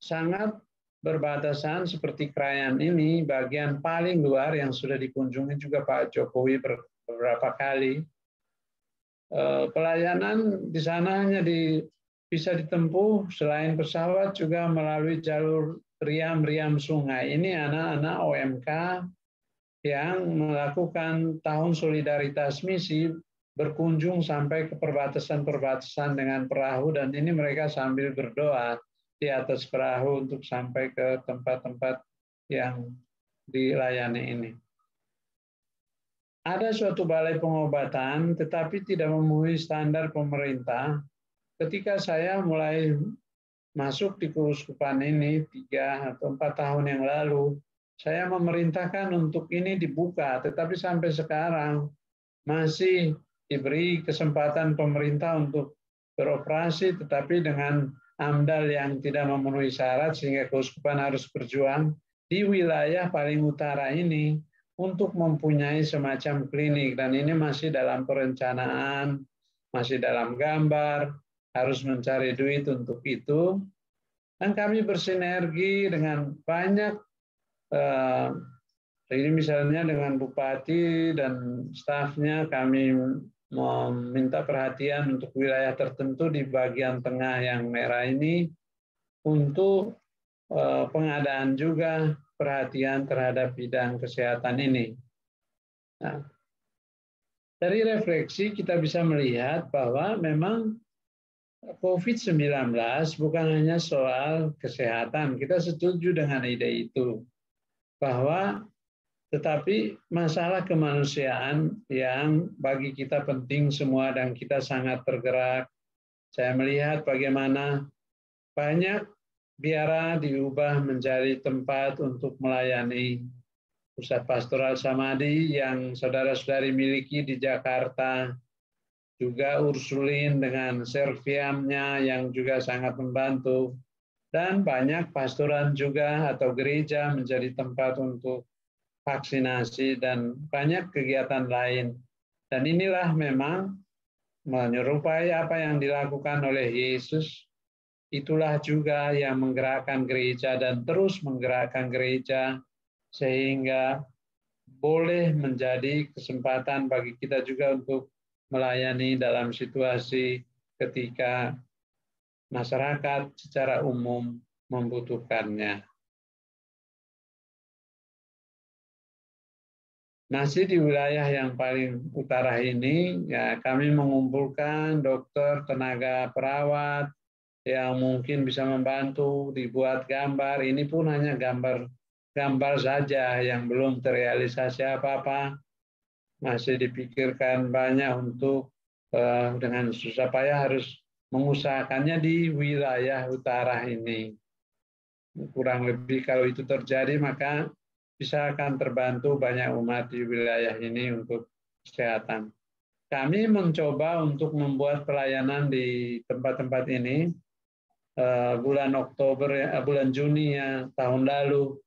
sangat berbatasan seperti Krayan ini, bagian paling luar yang sudah dikunjungi juga Pak Jokowi beberapa kali. Pelayanan di sana hanya bisa ditempuh selain pesawat juga melalui jalur riam-riam sungai. Ini anak-anak OMK yang melakukan tahun solidaritas misi berkunjung sampai ke perbatasan-perbatasan dengan perahu, dan ini mereka sambil berdoa di atas perahu untuk sampai ke tempat-tempat yang dilayani ini. Ada suatu balai pengobatan, tetapi tidak memenuhi standar pemerintah. Ketika saya mulai masuk di keuskupan ini 3 atau 4 tahun yang lalu, saya memerintahkan untuk ini dibuka, tetapi sampai sekarang masih diberi kesempatan pemerintah untuk beroperasi, tetapi dengan AMDAL yang tidak memenuhi syarat, sehingga keuskupan harus berjuang di wilayah paling utara ini untuk mempunyai semacam klinik, dan ini masih dalam perencanaan, masih dalam gambar, harus mencari duit untuk itu. Dan kami bersinergi dengan banyak, ini misalnya dengan Bupati dan stafnya, kami meminta perhatian untuk wilayah tertentu di bagian tengah yang merah ini, untuk pengadaan juga perhatian terhadap bidang kesehatan ini. Nah, dari refleksi kita bisa melihat bahwa memang COVID-19 bukan hanya soal kesehatan. Kita setuju dengan ide itu, bahwa tetapi masalah kemanusiaan yang bagi kita penting semua dan kita sangat tergerak. Saya melihat bagaimana banyak biara diubah menjadi tempat untuk melayani. Pusat Pastoral Samadhi yang saudara-saudari miliki di Jakarta, juga Ursulin dengan Serviamnya yang juga sangat membantu, dan banyak pastoran juga atau gereja menjadi tempat untuk vaksinasi dan banyak kegiatan lain. Dan inilah memang menyerupai apa yang dilakukan oleh Yesus. Itulah juga yang menggerakkan gereja dan terus menggerakkan gereja, sehingga boleh menjadi kesempatan bagi kita juga untuk melayani dalam situasi ketika masyarakat secara umum membutuhkannya. Masih di wilayah yang paling utara ini, ya kami mengumpulkan dokter, tenaga perawat yang mungkin bisa membantu, dibuat gambar. Ini pun hanya gambar saja yang belum terrealisasi apa-apa. Masih dipikirkan banyak untuk dengan susah payah harus mengusahakannya di wilayah utara ini. Kurang lebih kalau itu terjadi maka bisa akan terbantu banyak umat di wilayah ini untuk kesehatan. Kami mencoba untuk membuat pelayanan di tempat-tempat ini bulan Juni ya tahun lalu.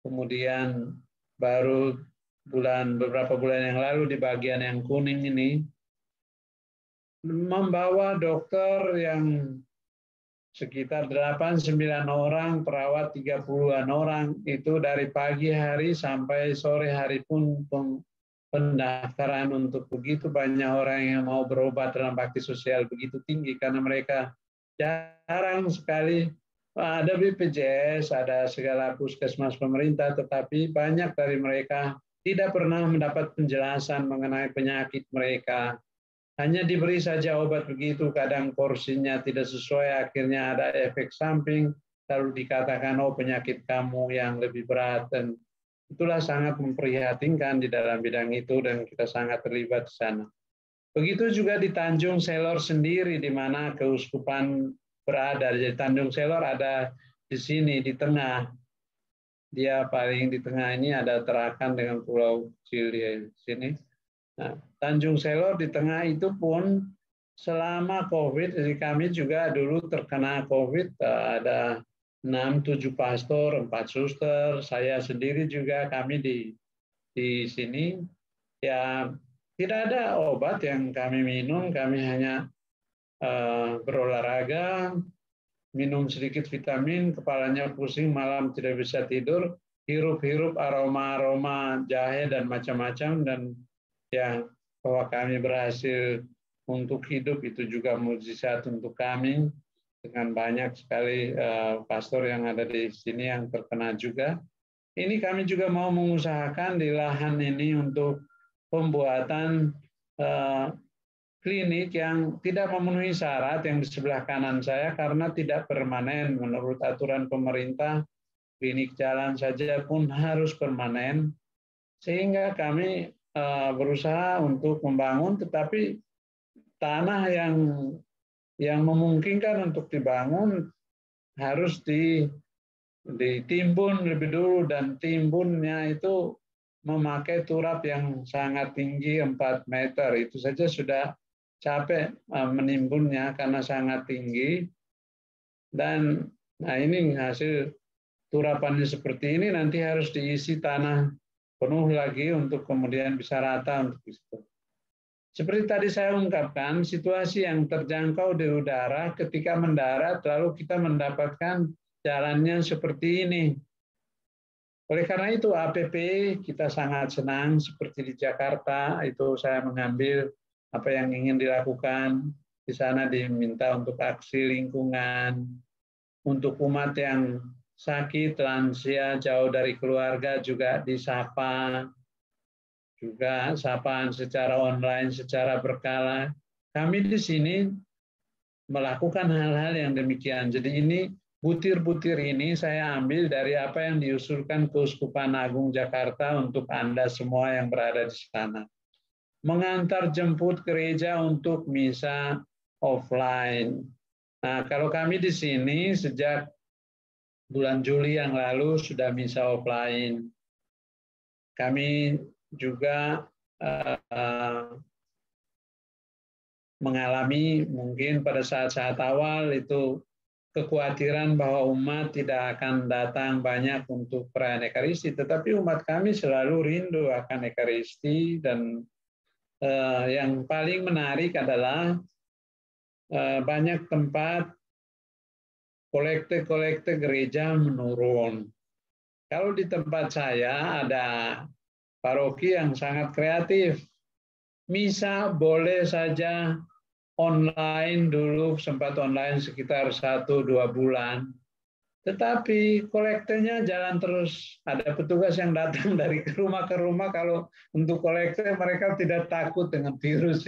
Kemudian baru beberapa bulan yang lalu di bagian yang kuning ini, membawa dokter yang sekitar 8-9 orang, perawat 30-an orang, itu dari pagi hari sampai sore hari pun pendaftaran untuk begitu banyak orang yang mau berobat dalam bakti sosial begitu tinggi, karena mereka jarang sekali, ada BPJS, ada segala puskesmas pemerintah, tetapi banyak dari mereka tidak pernah mendapat penjelasan mengenai penyakit mereka. Hanya diberi saja obat begitu, kadang porsinya tidak sesuai, akhirnya ada efek samping, lalu dikatakan, oh penyakit kamu yang lebih berat, dan itulah sangat memprihatinkan di dalam bidang itu, dan kita sangat terlibat di sana. Begitu juga di Tanjung Selor sendiri, di mana keuskupan berada. Jadi Tanjung Selor ada di sini, di tengah. Dia paling di tengah ini, ada Tarakan dengan pulau kecil di sini. Nah, Tanjung Selor di tengah itu pun selama COVID, jadi kami juga dulu terkena COVID, ada 6-7 pastor, 4 suster, saya sendiri juga, kami di sini. Ya, tidak ada obat yang kami minum, kami hanya berolahraga, minum sedikit vitamin, kepalanya pusing, malam tidak bisa tidur, hirup-hirup aroma-aroma jahe dan macam-macam, dan ya bahwa kami berhasil untuk hidup itu juga mukjizat untuk kami, dengan banyak sekali pastor yang ada di sini yang terkena juga. Ini kami juga mau mengusahakan di lahan ini untuk pembuatan klinik yang tidak memenuhi syarat yang di sebelah kanan saya, karena tidak permanen menurut aturan pemerintah. Klinik jalan saja pun harus permanen, sehingga kami berusaha untuk membangun, tetapi tanah yang memungkinkan untuk dibangun harus ditimbun lebih dulu, dan timbunnya itu memakai turap yang sangat tinggi 4 meter. Itu saja sudah capek menimbunnya karena sangat tinggi. Dan nah ini hasil turapannya seperti ini, nanti harus diisi tanah penuh lagi untuk kemudian bisa rata untuk itu. Seperti tadi saya ungkapkan, situasi yang terjangkau di udara ketika mendarat, lalu kita mendapatkan jalannya seperti ini. Oleh karena itu APP kita sangat senang, seperti di Jakarta, itu saya mengambil apa yang ingin dilakukan. Di sana diminta untuk aksi lingkungan, untuk umat yang sakit, lansia, jauh dari keluarga juga disapa, juga sapaan secara online, secara berkala. Kami di sini melakukan hal-hal yang demikian. Jadi ini butir-butir ini saya ambil dari apa yang diusulkan Keuskupan Agung Jakarta untuk Anda semua yang berada di sana. Mengantar jemput gereja untuk misa offline. Nah, kalau kami di sini sejak bulan Juli yang lalu sudah misa offline. Kami juga mengalami mungkin pada saat-saat awal itu kekhawatiran bahwa umat tidak akan datang banyak untuk perayaan Ekaristi, tetapi umat kami selalu rindu akan Ekaristi, dan yang paling menarik adalah banyak tempat kolekte gereja menurun. Kalau di tempat saya ada paroki yang sangat kreatif. Misa boleh saja online dulu, sempat online sekitar 1-2 bulan. Tetapi kolektenya jalan terus. Ada petugas yang datang dari rumah ke rumah, kalau untuk kolekte mereka tidak takut dengan virus.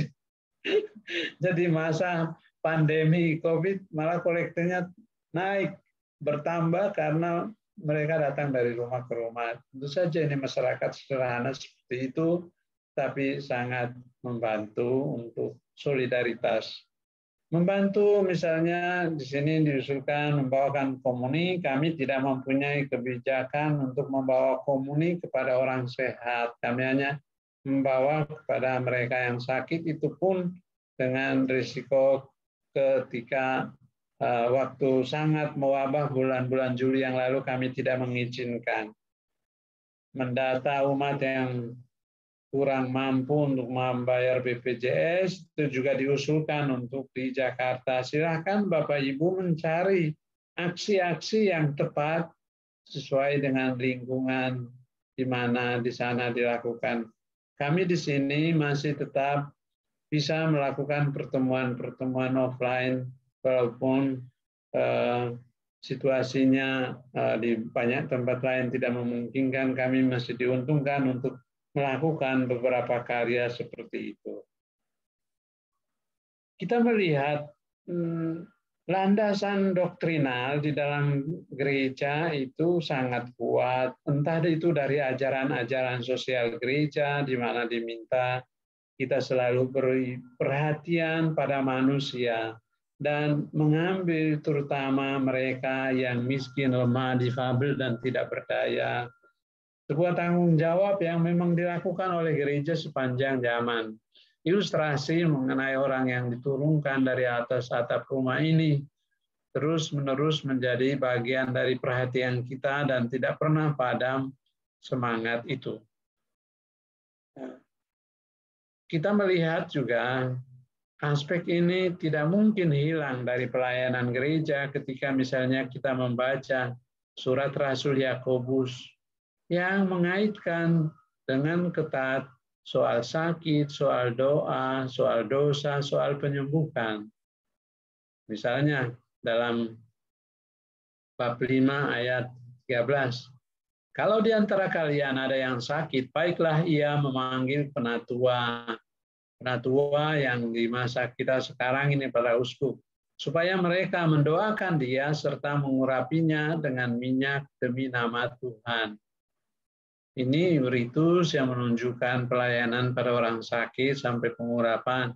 Jadi masa pandemi COVID malah kolektenya naik, bertambah karena mereka datang dari rumah ke rumah. Tentu saja ini masyarakat sederhana seperti itu, tapi sangat membantu untuk solidaritas. Membantu misalnya di sini diusulkan membawakan komuni, kami tidak mempunyai kebijakan untuk membawa komuni kepada orang sehat. Kami hanya membawa kepada mereka yang sakit, itu pun dengan risiko ketika waktu sangat mewabah bulan-bulan Juli yang lalu kami tidak mengizinkan. Mendata umat yang kurang mampu untuk membayar BPJS, itu juga diusulkan untuk di Jakarta. Silakan Bapak Ibu mencari aksi-aksi yang tepat sesuai dengan lingkungan di mana di sana dilakukan. Kami di sini masih tetap bisa melakukan pertemuan-pertemuan offline walaupun situasinya di banyak tempat lain tidak memungkinkan, kami masih diuntungkan untuk melakukan beberapa karya seperti itu. Kita melihat landasan doktrinal di dalam gereja itu sangat kuat, entah itu dari ajaran-ajaran sosial gereja di mana diminta kita selalu beri perhatian pada manusia dan mengambil terutama mereka yang miskin, lemah, difabel, dan tidak berdaya. Sebuah tanggung jawab yang memang dilakukan oleh gereja sepanjang zaman. Ilustrasi mengenai orang yang diturunkan dari atas atap rumah ini terus-menerus menjadi bagian dari perhatian kita dan tidak pernah padam semangat itu. Kita melihat juga aspek ini tidak mungkin hilang dari pelayanan gereja ketika misalnya kita membaca surat Rasul Yakobus yang mengaitkan dengan ketat soal sakit, soal doa, soal dosa, soal penyembuhan. Misalnya dalam bab 5 ayat 13, kalau di antara kalian ada yang sakit, baiklah ia memanggil penatua yang di masa kita sekarang ini para uskup, supaya mereka mendoakan dia serta mengurapinya dengan minyak demi nama Tuhan. Ini ritus yang menunjukkan pelayanan pada orang sakit sampai pengurapan.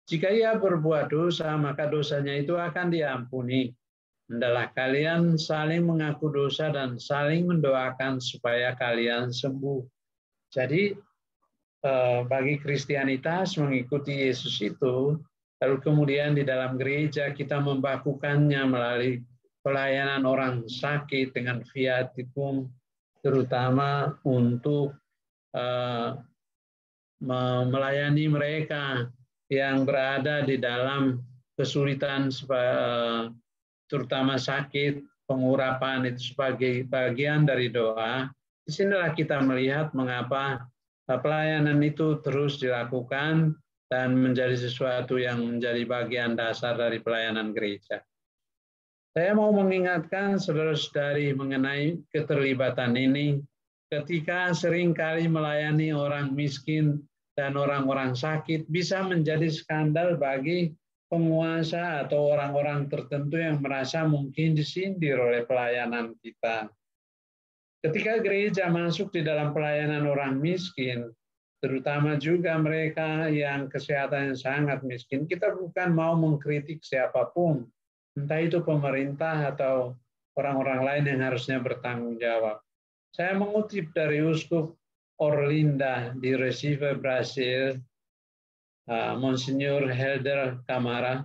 Jika ia berbuat dosa, maka dosanya itu akan diampuni. Hendaklah kalian saling mengaku dosa dan saling mendoakan supaya kalian sembuh. Jadi bagi Kristianitas mengikuti Yesus itu, lalu kemudian di dalam gereja kita membakukannya melalui pelayanan orang sakit dengan viatikum, terutama untuk melayani mereka yang berada di dalam kesulitan, terutama sakit, pengurapan itu sebagai bagian dari doa. Disinilah kita melihat mengapa pelayanan itu terus dilakukan dan menjadi sesuatu yang menjadi bagian dasar dari pelayanan gereja. Saya mau mengingatkan saudara-saudari mengenai keterlibatan ini ketika seringkali melayani orang miskin dan orang-orang sakit bisa menjadi skandal bagi penguasa atau orang-orang tertentu yang merasa mungkin disindir oleh pelayanan kita. Ketika gereja masuk di dalam pelayanan orang miskin, terutama juga mereka yang kesehatannya sangat miskin, kita bukan mau mengkritik siapapun, entah itu pemerintah atau orang-orang lain yang harusnya bertanggung jawab. Saya mengutip dari Uskup Orlinda di Recife, Brasil, Monsignor Helder Camara.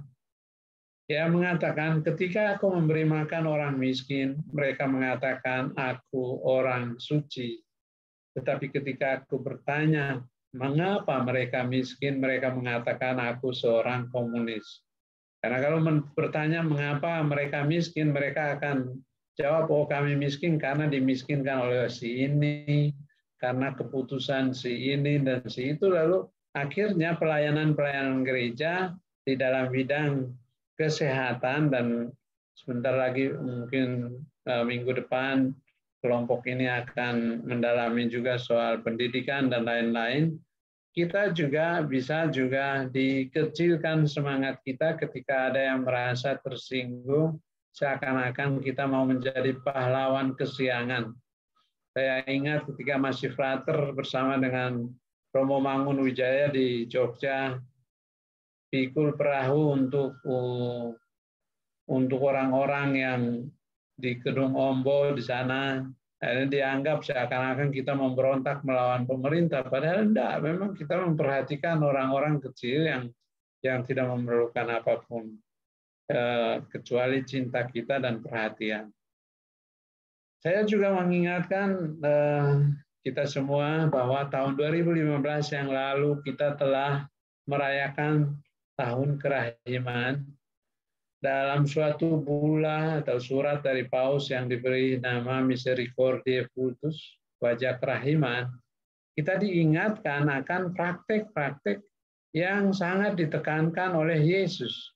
Dia mengatakan, ketika aku memberi makan orang miskin, mereka mengatakan aku orang suci. Tetapi ketika aku bertanya, mengapa mereka miskin, mereka mengatakan aku seorang komunis. Karena kalau bertanya mengapa mereka miskin, mereka akan jawab, oh kami miskin karena dimiskinkan oleh si ini, karena keputusan si ini dan si itu. Lalu akhirnya pelayanan-pelayanan gereja di dalam bidang kesehatan, dan sebentar lagi mungkin minggu depan kelompok ini akan mendalami juga soal pendidikan dan lain-lain. Kita juga bisa juga dikecilkan semangat kita ketika ada yang merasa tersinggung, seakan-akan kita mau menjadi pahlawan kesiangan. Saya ingat ketika masih frater bersama dengan Romo Mangun Wijaya di Jogja, pikul perahu untuk orang-orang yang di Gedung Ombo di sana. Akhirnya dianggap seakan-akan kita memberontak melawan pemerintah, padahal enggak. Memang kita memperhatikan orang-orang kecil yang tidak memerlukan apapun kecuali cinta kita dan perhatian. Saya juga mengingatkan kita semua bahwa tahun 2015 yang lalu kita telah merayakan tahun kerahiman dalam suatu bulla atau surat dari Paus yang diberi nama Misericordiae Vultus, wajah kerahiman. Kita diingatkan akan praktek-praktek yang sangat ditekankan oleh Yesus.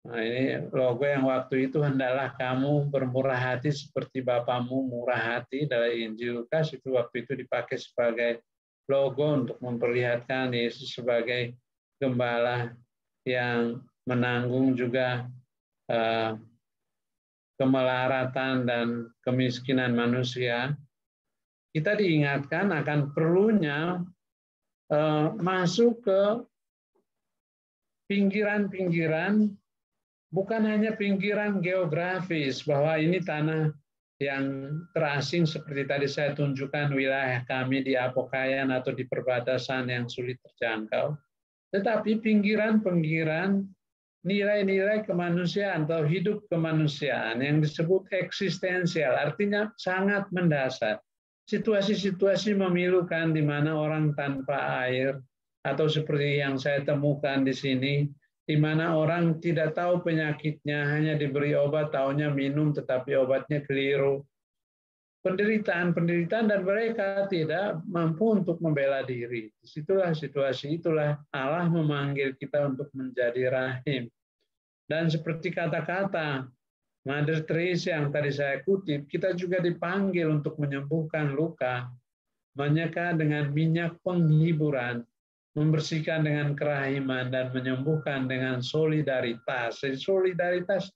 Nah, ini logo yang waktu itu, hendaklah kamu bermurah hati seperti Bapamu murah hati, dari Injil Lukas, itu waktu itu dipakai sebagai logo untuk memperlihatkan Yesus sebagai gembala yang menanggung juga kemelaratan dan kemiskinan manusia. Kita diingatkan akan perlunya masuk ke pinggiran-pinggiran, bukan hanya pinggiran geografis, bahwa ini tanah yang terasing seperti tadi saya tunjukkan wilayah kami di Apokayan atau di perbatasan yang sulit terjangkau, tetapi pinggiran-pinggiran nilai-nilai kemanusiaan atau hidup kemanusiaan yang disebut eksistensial, artinya sangat mendasar. Situasi-situasi memilukan di mana orang tanpa air, atau seperti yang saya temukan di sini, di mana orang tidak tahu penyakitnya, hanya diberi obat, taunya minum, tetapi obatnya keliru. Penderitaan dan mereka tidak mampu untuk membela diri. Disitulah situasi, itulah Allah memanggil kita untuk menjadi rahim. Dan seperti kata-kata Mother Teresa yang tadi saya kutip, kita juga dipanggil untuk menyembuhkan luka, menyeka dengan minyak penghiburan, membersihkan dengan kerahiman, dan menyembuhkan dengan solidaritas. Jadi solidaritas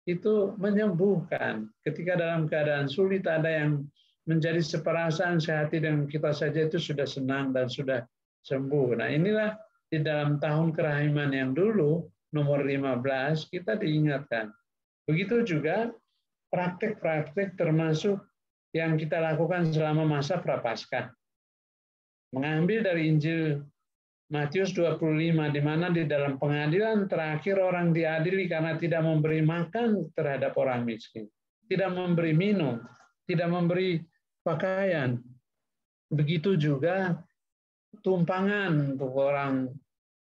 itu menyembuhkan. Ketika dalam keadaan sulit ada yang menjadi seperasaan sehati dengan kita saja, itu sudah senang dan sudah sembuh. Nah, inilah di dalam tahun kerahiman yang dulu, nomor 15, kita diingatkan. Begitu juga praktek-praktek termasuk yang kita lakukan selama masa Prapaskah. Mengambil dari Injil Matius 25, di mana di dalam pengadilan terakhir orang diadili karena tidak memberi makan terhadap orang miskin, tidak memberi minum, tidak memberi pakaian. Begitu juga tumpangan untuk orang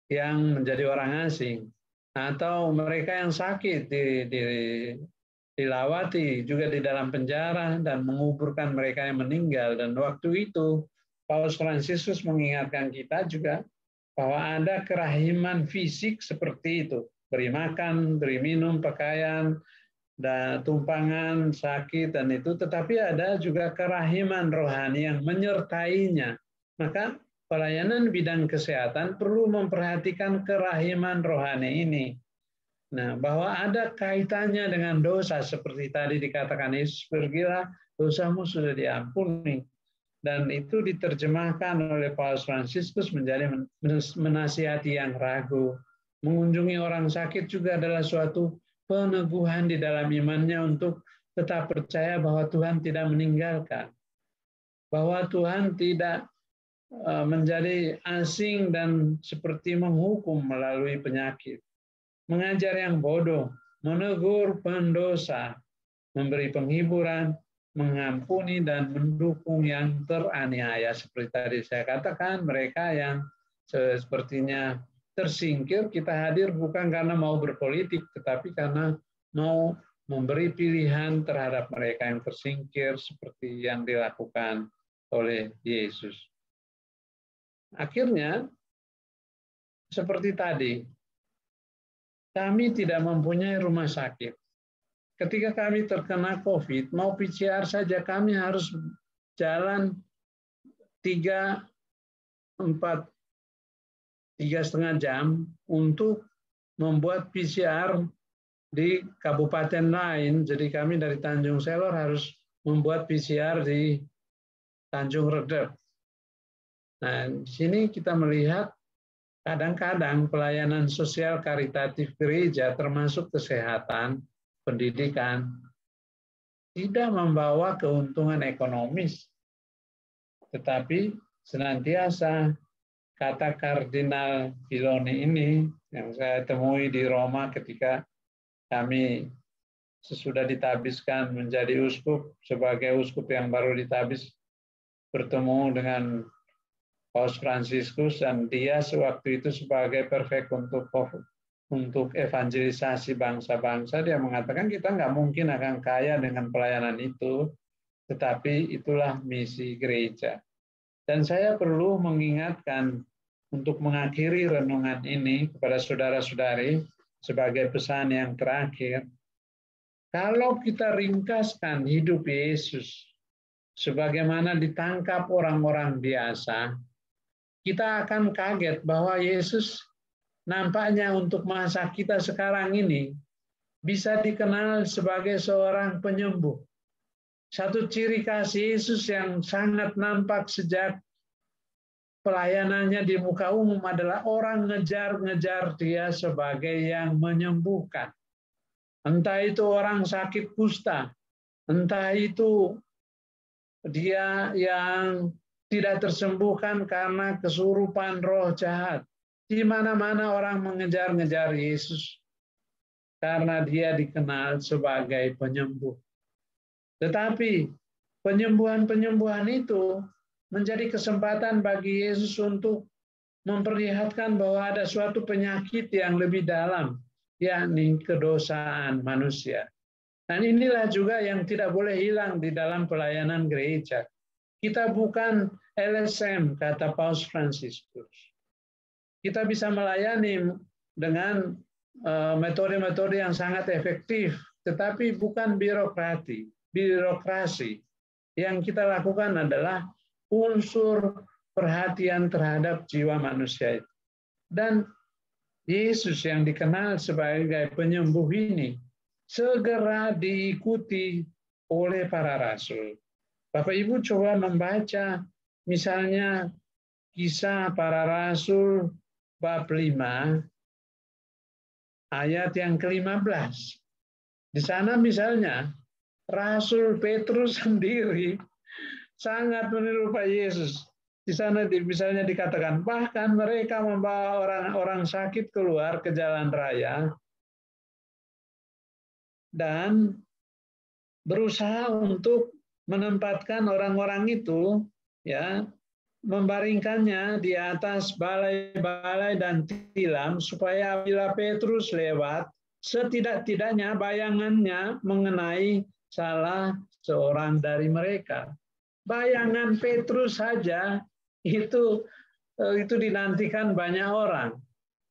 yang menjadi orang asing, atau mereka yang sakit dilawati juga di dalam penjara dan menguburkan mereka yang meninggal. Dan waktu itu Paus Fransiskus mengingatkan kita juga bahwa ada kerahiman fisik seperti itu, beri makan, beri minum, pakaian, dan tumpangan, sakit, dan itu, tetapi ada juga kerahiman rohani yang menyertainya. Maka pelayanan bidang kesehatan perlu memperhatikan kerahiman rohani ini. Nah, bahwa ada kaitannya dengan dosa, seperti tadi dikatakan Yesus, pergilah, dosamu sudah diampuni. Dan itu diterjemahkan oleh Paus Fransiskus menjadi menasihati yang ragu. Mengunjungi orang sakit juga adalah suatu peneguhan di dalam imannya untuk tetap percaya bahwa Tuhan tidak meninggalkan. Bahwa Tuhan tidak menjadi asing dan seperti menghukum melalui penyakit. Mengajar yang bodoh, menegur pendosa, memberi penghiburan, mengampuni dan mendukung yang teraniaya. Seperti tadi saya katakan, mereka yang sepertinya tersingkir, kita hadir bukan karena mau berpolitik, tetapi karena mau memberi pilihan terhadap mereka yang tersingkir seperti yang dilakukan oleh Yesus. Akhirnya, seperti tadi, kami tidak mempunyai rumah sakit. Ketika kami terkena COVID, mau PCR saja kami harus jalan 3,5 jam untuk membuat PCR di kabupaten lain. Jadi kami dari Tanjung Selor harus membuat PCR di Tanjung Redep. Nah, di sini kita melihat kadang-kadang pelayanan sosial karitatif gereja termasuk kesehatan, pendidikan, tidak membawa keuntungan ekonomis, tetapi senantiasa kata Kardinal Filoni ini yang saya temui di Roma ketika kami sesudah ditabiskan menjadi uskup, sebagai uskup yang baru ditabis bertemu dengan Paus Fransiskus, dan dia sewaktu itu sebagai prefek untuk evangelisasi bangsa-bangsa, dia mengatakan kita nggak mungkin akan kaya dengan pelayanan itu, tetapi itulah misi gereja. Dan saya perlu mengingatkan untuk mengakhiri renungan ini kepada saudara-saudari sebagai pesan yang terakhir. Kalau kita ringkaskan hidup Yesus sebagaimana ditangkap orang-orang biasa, kita akan kaget bahwa Yesus nampaknya untuk masa kita sekarang ini bisa dikenal sebagai seorang penyembuh. Satu ciri khas Yesus yang sangat nampak sejak pelayanannya di muka umum adalah orang ngejar-ngejar dia sebagai yang menyembuhkan. Entah itu orang sakit kusta, entah itu dia yang tidak tersembuhkan karena kesurupan roh jahat. Di mana-mana orang mengejar-ngejar Yesus karena dia dikenal sebagai penyembuh. Tetapi penyembuhan-penyembuhan itu menjadi kesempatan bagi Yesus untuk memperlihatkan bahwa ada suatu penyakit yang lebih dalam, yakni kedosaan manusia. Dan inilah juga yang tidak boleh hilang di dalam pelayanan gereja. Kita bukan LSM, kata Paus Fransiskus. Kita bisa melayani dengan metode-metode yang sangat efektif, tetapi bukan birokrasi. Yang kita lakukan adalah unsur perhatian terhadap jiwa manusia itu. Dan Yesus yang dikenal sebagai penyembuh ini segera diikuti oleh para rasul. Bapak Ibu coba membaca misalnya Kisah Para Rasul bab 5 ayat yang ke-15. Di sana misalnya Rasul Petrus sendiri sangat menyerupai Yesus. Di sana misalnya dikatakan bahkan mereka membawa orang-orang sakit keluar ke jalan raya dan berusaha untuk menempatkan orang-orang itu, ya, membaringkannya di atas balai-balai dan tilam supaya bila Petrus lewat, setidak-tidaknya bayangannya mengenai salah seorang dari mereka. Bayangan Petrus saja itu dinantikan banyak orang.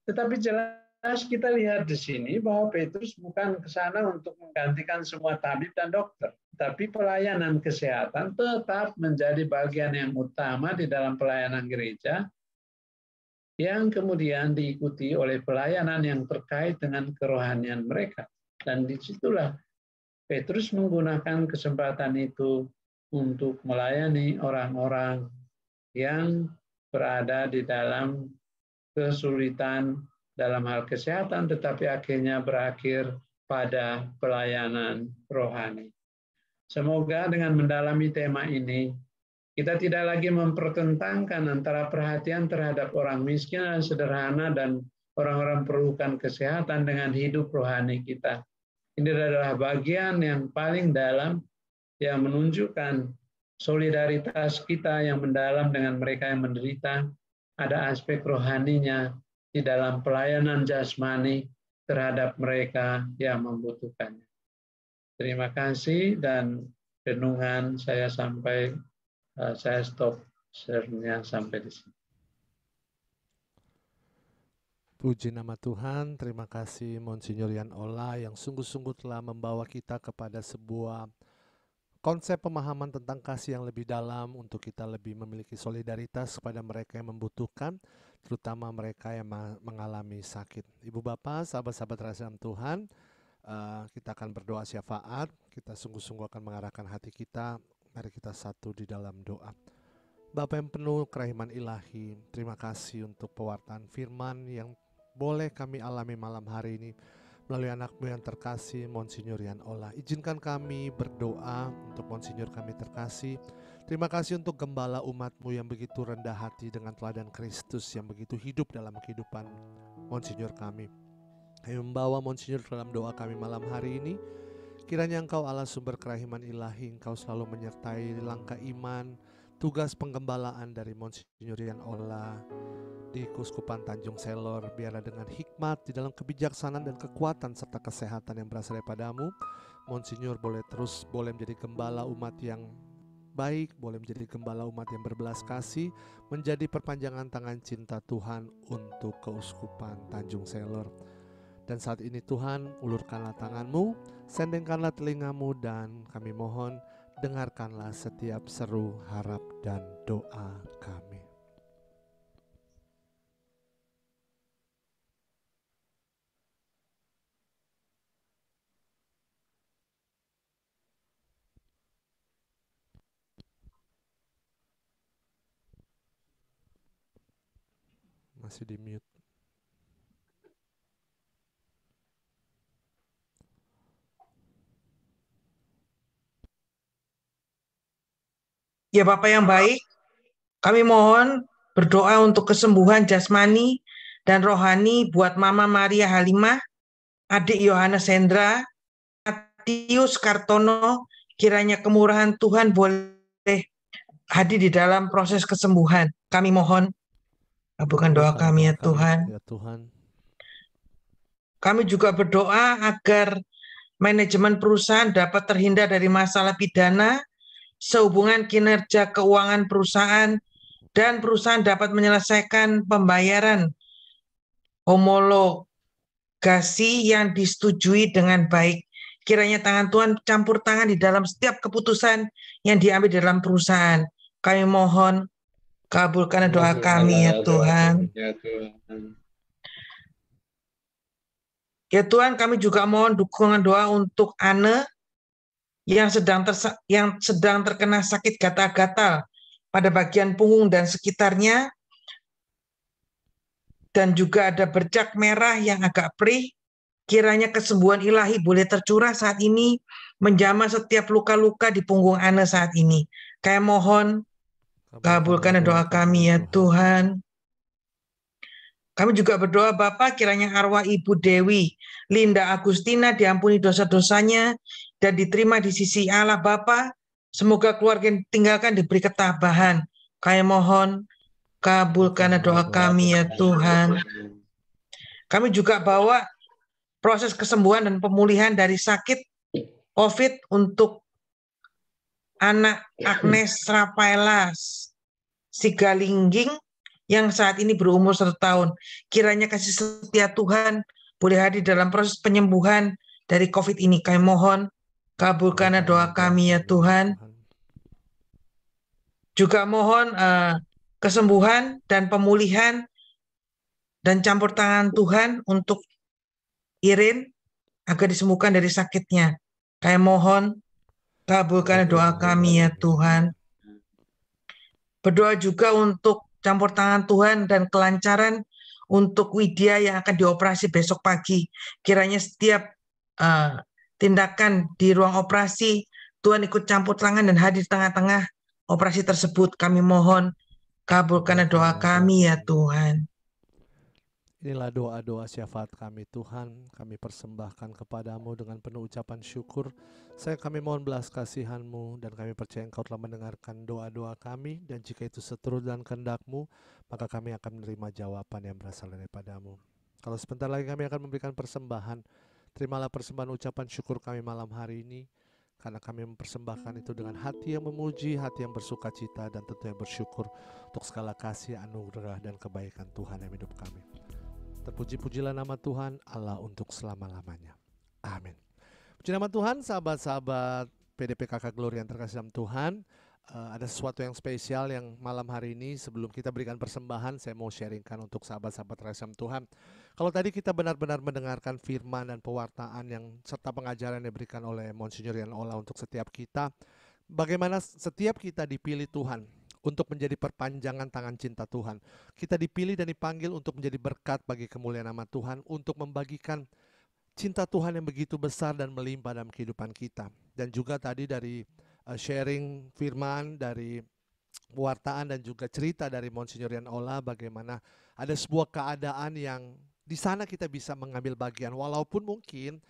Tetapi jelas kita lihat di sini bahwa Petrus bukan ke sana untuk menggantikan semua tabib dan dokter. Tapi pelayanan kesehatan tetap menjadi bagian yang utama di dalam pelayanan gereja yang kemudian diikuti oleh pelayanan yang terkait dengan kerohanian mereka. Dan disitulah Petrus menggunakan kesempatan itu untuk melayani orang-orang yang berada di dalam kesulitan dalam hal kesehatan, tetapi akhirnya berakhir pada pelayanan rohani. Semoga dengan mendalami tema ini, kita tidak lagi mempertentangkan antara perhatian terhadap orang miskin dan sederhana dan orang-orang perlukan kesehatan dengan hidup rohani kita. Ini adalah bagian yang paling dalam yang menunjukkan solidaritas kita yang mendalam dengan mereka yang menderita. Ada aspek rohaninya di dalam pelayanan jasmani terhadap mereka yang membutuhkannya. Terima kasih, dan renungan saya stop share-nya sampai di sini. Puji nama Tuhan, terima kasih Monsinyur Yan Ola yang sungguh-sungguh telah membawa kita kepada sebuah konsep pemahaman tentang kasih yang lebih dalam untuk kita lebih memiliki solidaritas kepada mereka yang membutuhkan, terutama mereka yang mengalami sakit. Ibu Bapak, sahabat-sahabat rahasia dalam Tuhan, kita akan berdoa syafaat. Kita sungguh-sungguh akan mengarahkan hati kita. Mari kita satu di dalam doa. Bapa yang penuh kerahiman ilahi, terima kasih untuk pewartaan firman yang boleh kami alami malam hari ini melalui anakmu yang terkasih, Monsinyur Yan Ola. Izinkan kami berdoa untuk Monsinyur kami terkasih. Terima kasih untuk gembala umatmu yang begitu rendah hati dengan teladan Kristus yang begitu hidup dalam kehidupan Monsinyur kami. Kami membawa Monsinyur dalam doa kami malam hari ini. Kiranya Engkau Allah sumber kerahiman ilahi, Engkau selalu menyertai langkah iman, tugas penggembalaan dari Monsinyur Rian Ola di Keuskupan Tanjung Selor, biarlah dengan hikmat di dalam kebijaksanaan dan kekuatan serta kesehatan yang berasal daripada-Mu, Monsinyur boleh menjadi gembala umat yang baik, boleh menjadi gembala umat yang berbelas kasih, menjadi perpanjangan tangan cinta Tuhan untuk Keuskupan Tanjung Selor. Dan saat ini Tuhan, ulurkanlah tangan-Mu, sendengkanlah telinga-Mu, dan kami mohon dengarkanlah setiap seru, harap, dan doa kami. Masih di mute. Ya Bapak yang baik, kami mohon berdoa untuk kesembuhan jasmani dan rohani buat Mama Maria Halimah, adik Yohanes Hendra, Matius Kartono, kiranya kemurahan Tuhan boleh hadir di dalam proses kesembuhan. Kami mohon, kabulkan doa kami ya Tuhan. Kami juga berdoa agar manajemen perusahaan dapat terhindar dari masalah pidana sehubungan kinerja keuangan perusahaan, dan perusahaan dapat menyelesaikan pembayaran homologasi yang disetujui dengan baik. Kiranya tangan Tuhan campur tangan di dalam setiap keputusan yang diambil dalam perusahaan. Kami mohon, kabulkan doa kami ya Tuhan. Ya Tuhan, kami juga mohon dukungan doa untuk Anne yang sedang terkena sakit gatal-gatal pada bagian punggung dan sekitarnya, dan juga ada bercak merah yang agak perih. Kiranya kesembuhan ilahi boleh tercurah saat ini, menjamah setiap luka-luka di punggung Anne saat ini. Kami mohon, kabulkan doa kami ya Tuhan. Kami juga berdoa Bapak, kiranya arwah Ibu Dewi Linda Agustina diampuni dosa-dosanya dan diterima di sisi Allah Bapa. Semoga keluarga yang ditinggalkan diberi ketabahan. Kami mohon, kabulkan doa kami ya Tuhan. Kami juga bawa proses kesembuhan dan pemulihan dari sakit COVID untuk anak Agnes Rafaela Sigalingging yang saat ini berumur 1 tahun. Kiranya kasih setia Tuhan boleh hadir dalam proses penyembuhan dari COVID ini. Kami mohon, kabulkan doa kami ya Tuhan. Juga mohon kesembuhan dan pemulihan dan campur tangan Tuhan untuk Irin agar disembuhkan dari sakitnya. Kami mohon, kabulkan doa kami ya Tuhan. Berdoa juga untuk campur tangan Tuhan dan kelancaran untuk Widya yang akan dioperasi besok pagi. Kiranya setiap tindakan di ruang operasi, Tuhan ikut campur tangan dan hadir di tengah-tengah operasi tersebut. Kami mohon, kabulkan doa kami ya Tuhan. Inilah doa-doa syafaat kami Tuhan, kami persembahkan kepadamu dengan penuh ucapan syukur. Kami mohon belas kasihan-Mu dan kami percaya Engkau telah mendengarkan doa-doa kami, dan jika itu seturut dengan kehendak-Mu, maka kami akan menerima jawaban yang berasal daripada-Mu. Kalau sebentar lagi kami akan memberikan persembahan, terimalah persembahan ucapan syukur kami malam hari ini, karena kami mempersembahkan itu dengan hati yang memuji, hati yang bersuka cita, dan tentunya bersyukur untuk segala kasih, anugerah, dan kebaikan Tuhan yang hidup kami. Terpuji-pujilah nama Tuhan Allah untuk selama-lamanya. Amin. Puji nama Tuhan, sahabat-sahabat PDP Kakak Glory yang terkasih dalam Tuhan. Ada sesuatu yang spesial yang malam hari ini sebelum kita berikan persembahan, saya mau sharingkan untuk sahabat-sahabat terkasih dalam Tuhan. Kalau tadi kita benar-benar mendengarkan firman dan pewartaan yang serta pengajaran yang diberikan oleh Monsinyur Rian Ola untuk setiap kita, bagaimana setiap kita dipilih Tuhan untuk menjadi perpanjangan tangan cinta Tuhan. Kita dipilih dan dipanggil untuk menjadi berkat bagi kemuliaan nama Tuhan, untuk membagikan cinta Tuhan yang begitu besar dan melimpah dalam kehidupan kita. Dan juga tadi dari sharing firman, dari pewartaan dan juga cerita dari Monsinyur Rian Ola, bagaimana ada sebuah keadaan yang di sana kita bisa mengambil bagian, walaupun mungkin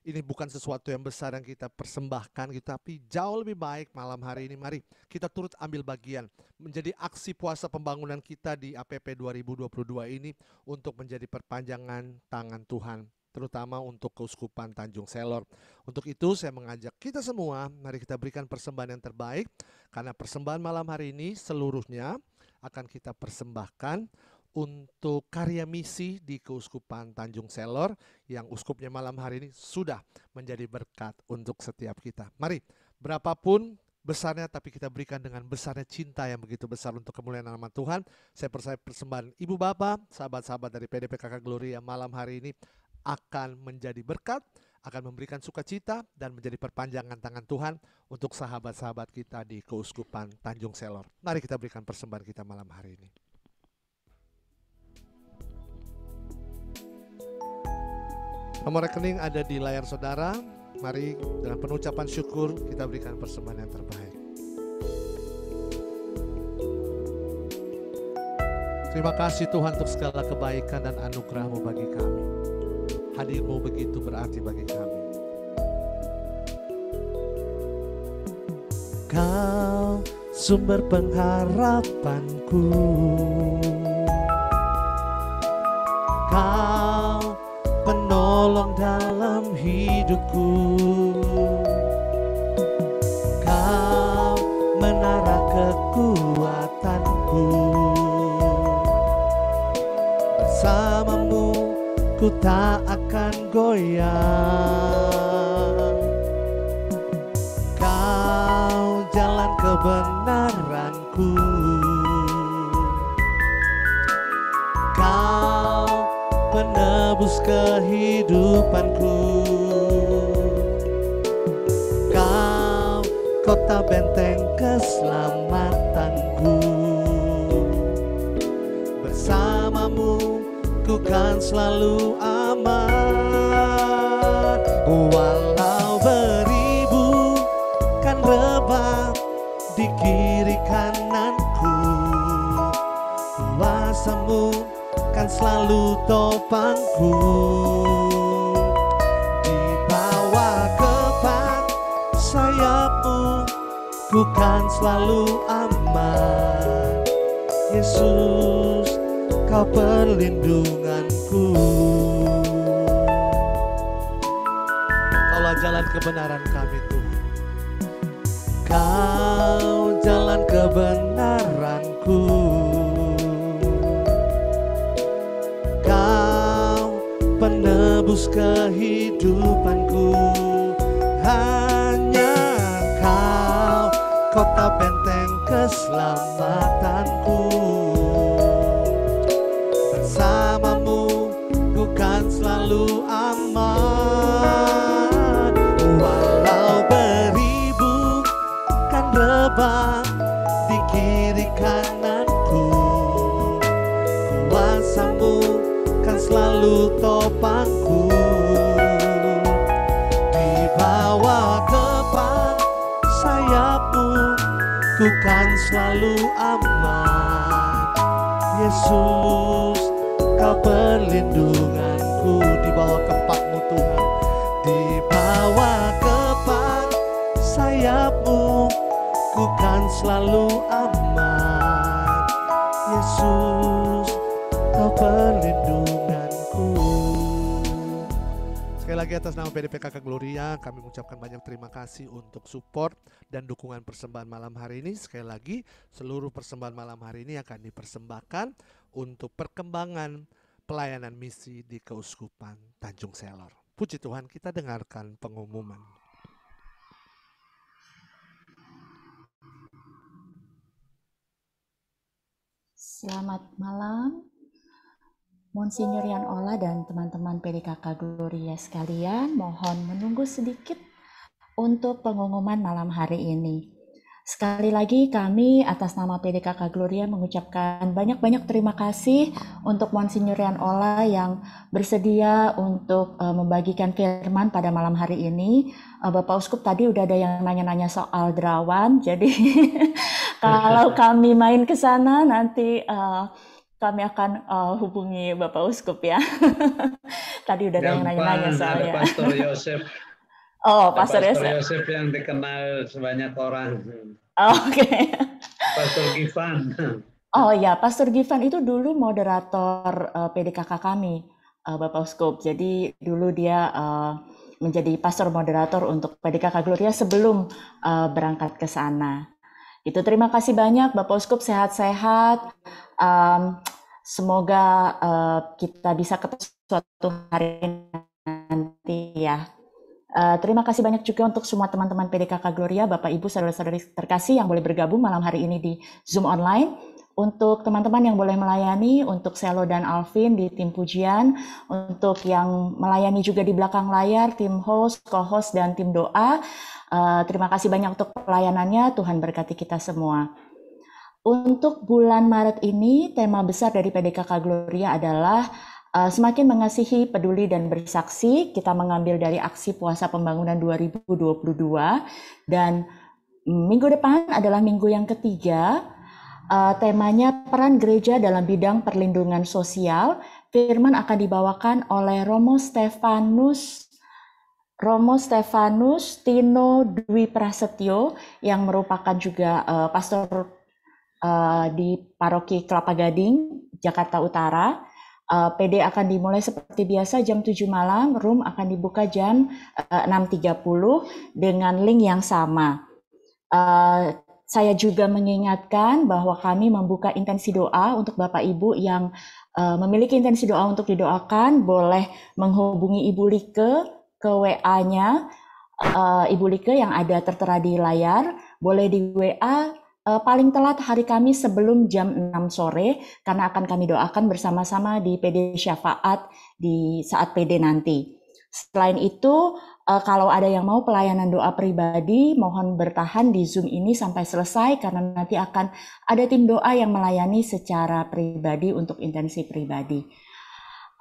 ini bukan sesuatu yang besar yang kita persembahkan gitu, tapi jauh lebih baik malam hari ini. Mari kita turut ambil bagian menjadi aksi puasa pembangunan kita di APP 2022 ini untuk menjadi perpanjangan tangan Tuhan, terutama untuk Keuskupan Tanjung Selor. Untuk itu saya mengajak kita semua, mari kita berikan persembahan yang terbaik, karena persembahan malam hari ini seluruhnya akan kita persembahkan untuk karya misi di Keuskupan Tanjung Selor yang uskupnya malam hari ini sudah menjadi berkat untuk setiap kita. Mari, berapapun besarnya, tapi kita berikan dengan besarnya cinta yang begitu besar untuk kemuliaan nama Tuhan. Saya percaya persembahan Ibu Bapa, sahabat-sahabat dari PDP Kakak Gloria malam hari ini akan menjadi berkat, akan memberikan sukacita dan menjadi perpanjangan tangan Tuhan untuk sahabat-sahabat kita di Keuskupan Tanjung Selor. Mari kita berikan persembahan kita malam hari ini. Nomor rekening ada di layar saudara. Mari dengan penuh ucapan syukur kita berikan persembahan yang terbaik. Terima kasih Tuhan untuk segala kebaikan dan anugerah-Mu bagi kami. Hadir-Mu begitu berarti bagi kami. Kau sumber pengharapanku, Kau penolong dalam hidupku, Kau menara kekuatanku. Bersamamu ku tak akan goyang. Kau jalan kebenaranku, Kau penebus kehidupanku, Kau kota benteng keselamatanku. Bersamamu ku kan selalu aman. Walau beribu kan rebah di kiri kananku, kuasa-Mu kan selalu topangku. Di bawah kepak sayap-Mu ku kan selalu aman. Yesus, Kau perlindunganku. Kaulah jalan kebenaran kami Tuhan. Kau jalan kebenaranku, Kau penebus kehidupanku. Hanya Kau kota benteng keselamatanku. Bersamamu ku kan selalu aman. Walau beribu kan rebah di kiri kananku, kuasa-Mu kan selalu topangku. Di bawah kepak sayap-Mu ku kan selalu aman. Yesus, Kau perlindunganku. Di bawah kepak-Mu Tuhan, di bawah kepak sayap-Mu ku kan selalu aman. Yesus, Kau perlindunganku. Sekali lagi atas nama PDP Kakak Gloria kami mengucapkan banyak terima kasih untuk support dan dukungan persembahan malam hari ini. Sekali lagi seluruh persembahan malam hari ini akan dipersembahkan untuk perkembangan pelayanan misi di Keuskupan Tanjung Selor. Puji Tuhan, kita dengarkan pengumuman. Selamat malam, Monsinyur Yan Ola dan teman-teman PDKK Gloria sekalian. Mohon menunggu sedikit untuk pengumuman malam hari ini. Sekali lagi kami atas nama PDKK Gloria mengucapkan banyak-banyak terima kasih untuk Monsinyur Yan Ola yang bersedia untuk membagikan firman pada malam hari ini. Bapak Uskup tadi udah ada yang nanya-nanya soal derawan, jadi kalau kami main ke sana nanti kami akan hubungi Bapak Uskup ya. Tadi udah ada yang nanya-nanya Gampang, ada soalnya. Pastor Yosef. Oh, Ada Pastor Pastor Yosef. Yosef yang dikenal sebanyak orang. Oke. Pastor Gifan. Oh ya, Pastor Gifan itu dulu moderator PDKK kami, Bapak Uskup. Jadi dulu dia menjadi pastor moderator untuk PDKK Gloria sebelum berangkat ke sana. Itu terima kasih banyak Bapak Uskup, sehat-sehat. Semoga kita bisa ketemu suatu hari nanti ya. Terima kasih banyak juga untuk semua teman-teman PDKK Gloria, Bapak Ibu, saudara-saudari terkasih yang boleh bergabung malam hari ini di Zoom online. Untuk teman-teman yang boleh melayani, untuk Selo dan Alvin di tim pujian, untuk yang melayani juga di belakang layar, tim host, co-host, dan tim doa. Terima kasih banyak untuk pelayanannya, Tuhan berkati kita semua. Untuk bulan Maret ini, tema besar dari PDKK Gloria adalah semakin mengasihi, peduli, dan bersaksi. Kita mengambil dari aksi puasa pembangunan 2022. Dan minggu depan adalah minggu yang ketiga. Temanya peran gereja dalam bidang perlindungan sosial. Firman akan dibawakan oleh Romo Stefanus Tino Dwi Prasetyo yang merupakan juga pastor di Paroki Kelapa Gading, Jakarta Utara. PD akan dimulai seperti biasa jam 7 malam, room akan dibuka jam 6.30 dengan link yang sama. Saya juga mengingatkan bahwa kami membuka intensi doa untuk Bapak Ibu yang memiliki intensi doa untuk didoakan, boleh menghubungi Ibu Like ke WA-nya, Ibu Like yang ada tertera di layar, boleh di WA paling telat hari Kamis sebelum jam 6 sore, karena akan kami doakan bersama-sama di PD Syafaat di saat PD nanti. Selain itu, kalau ada yang mau pelayanan doa pribadi, mohon bertahan di Zoom ini sampai selesai, karena nanti akan ada tim doa yang melayani secara pribadi untuk intensi pribadi.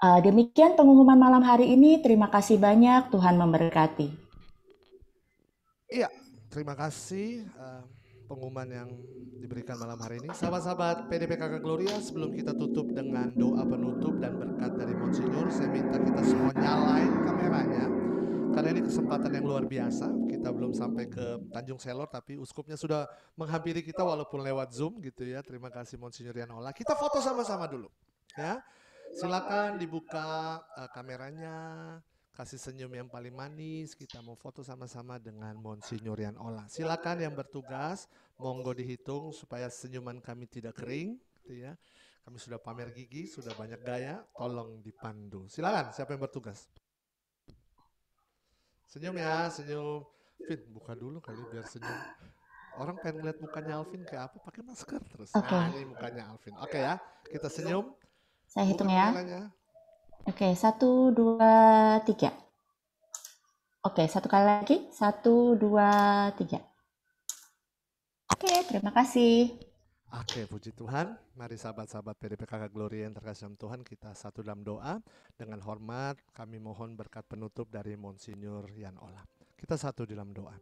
Demikian pengumuman malam hari ini, terima kasih banyak, Tuhan memberkati. Iya, terima kasih pengumuman yang diberikan malam hari ini. Sahabat-sahabat PDPKK Gloria, sebelum kita tutup dengan doa penutup dan berkat dari Monsinyur, saya minta kita semua nyalain kameranya. Karena ini kesempatan yang luar biasa. Kita belum sampai ke Tanjung Selor, tapi uskupnya sudah menghampiri kita walaupun lewat Zoom gitu ya. Terima kasih Monsinyur Yanola. Kita foto sama-sama dulu ya. Silakan dibuka kameranya. Kasih senyum yang paling manis, kita mau foto sama-sama dengan Monsinyur Yanola. Silakan yang bertugas, monggo dihitung supaya senyuman kami tidak kering, gitu ya. Kami sudah pamer gigi, sudah banyak gaya, tolong dipandu. Silakan, siapa yang bertugas? Senyum ya, senyum. Vin, buka dulu kali biar senyum. Orang pengen ngeliat mukanya Alvin kayak apa, pakai masker terus. Oke. Nah, ini mukanya Alvin. Oke ya, kita senyum. Saya Buka hitung ya. kameranya. Oke, 1, 2, 3. Oke, satu kali lagi. 1, 2, 3. Oke, terima kasih. Oke, puji Tuhan. Mari sahabat-sahabat PDPKK Gloria yang terkasih dalam Tuhan, kita satu dalam doa. Dengan hormat, kami mohon berkat penutup dari Monsinyur Yanola. Kita satu dalam doa.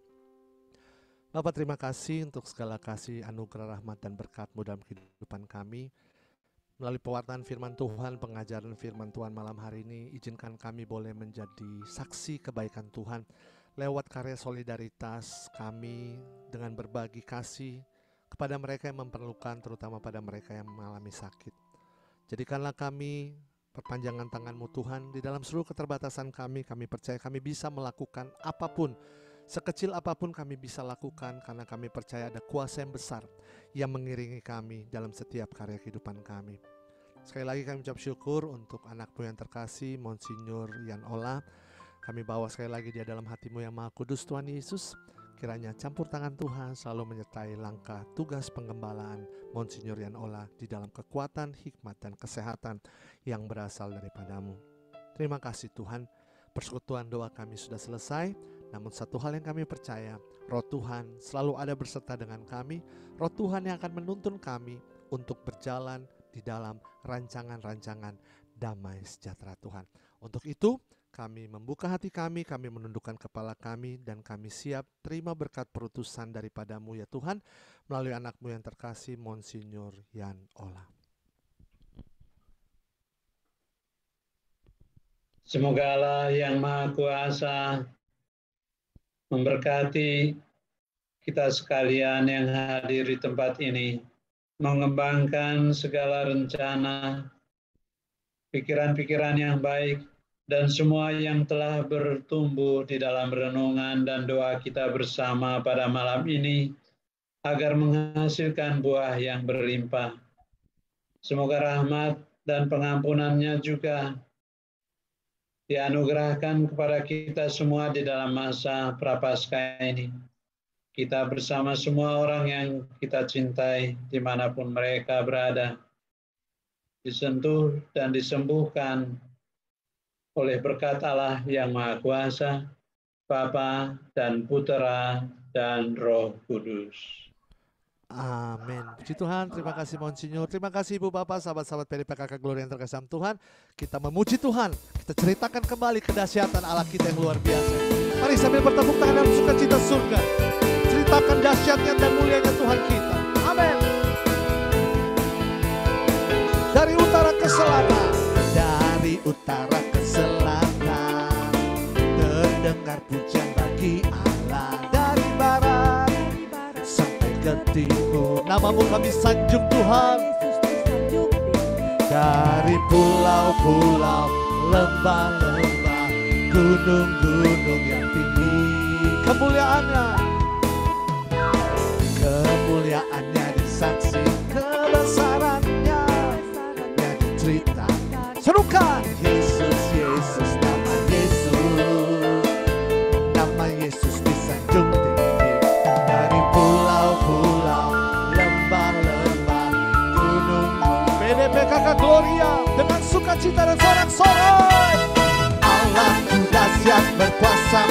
Bapak, terima kasih untuk segala kasih, anugerah, rahmat, dan berkat-Mu dalam kehidupan kami. Melalui pewartaan firman Tuhan, pengajaran firman Tuhan malam hari ini, izinkan kami boleh menjadi saksi kebaikan Tuhan lewat karya solidaritas kami dengan berbagi kasih kepada mereka yang memerlukan, terutama pada mereka yang mengalami sakit. Jadikanlah kami perpanjangan tangan-Mu Tuhan, di dalam seluruh keterbatasan kami percaya kami bisa melakukan apapun, sekecil apapun kami bisa lakukan, karena kami percaya ada kuasa yang besar yang mengiringi kami dalam setiap karya kehidupan kami. Sekali lagi kami ucap syukur untuk anak-Mu yang terkasih, Monsinyur Yanola. Kami bawa sekali lagi dia dalam hati-Mu yang Maha Kudus, Tuhan Yesus. Kiranya campur tangan Tuhan selalu menyertai langkah tugas penggembalaan Monsinyur Yanola di dalam kekuatan, hikmat, dan kesehatan yang berasal daripada-Mu. Terima kasih Tuhan, persekutuan doa kami sudah selesai. Namun satu hal yang kami percaya, Roh Tuhan selalu ada berserta dengan kami. Roh Tuhan yang akan menuntun kami untuk berjalan di dalam rancangan-rancangan damai sejahtera Tuhan. Untuk itu, kami membuka hati kami menundukkan kepala kami, dan kami siap terima berkat perutusan daripada-Mu ya Tuhan, melalui anak-Mu yang terkasih, Monsinyur Yanola. Semoga Allah yang Maha Kuasa memberkati kita sekalian yang hadir di tempat ini, mengembangkan segala rencana, pikiran-pikiran yang baik, dan semua yang telah bertumbuh di dalam renungan dan doa kita bersama pada malam ini, agar menghasilkan buah yang berlimpah. Semoga rahmat dan pengampunannya juga dianugerahkan kepada kita semua di dalam masa Prapaskah ini. Kita bersama semua orang yang kita cintai dimanapun mereka berada, disentuh dan disembuhkan oleh berkat Allah yang Maha Kuasa, Bapa dan Putera dan Roh Kudus. Amin. Puji Tuhan, terima kasih Monsinyur, terima kasih Ibu Bapak, sahabat-sahabat PDP KK Glory yang terkasih Tuhan. Kita memuji Tuhan, kita ceritakan kembali kedahsyatan Allah kita yang luar biasa. Mari sambil bertepuk tangan dalam sukacita surga, ceritakan dahsyatnya dan mulianya Tuhan kita. Amin. Dari utara ke selatan, dari utara ke selatan, terdengar pujian bagi Allah. Dari barat sampai ke timur, namamu kami sanjung Tuhan. Dari pulau-pulau, lembah-lembah, gunung-gunung yang tinggi, kemuliaannya disaksi, kebesarannya cerita. Serukan Yesus, Yesus, nama Yesus disanjung tinggi. Dari pulau-pulau, lembah-lembah, gunung, PDP KK Gloria dengan sukacita dan sorak-sorai. Allahku dahsyat berkuasa,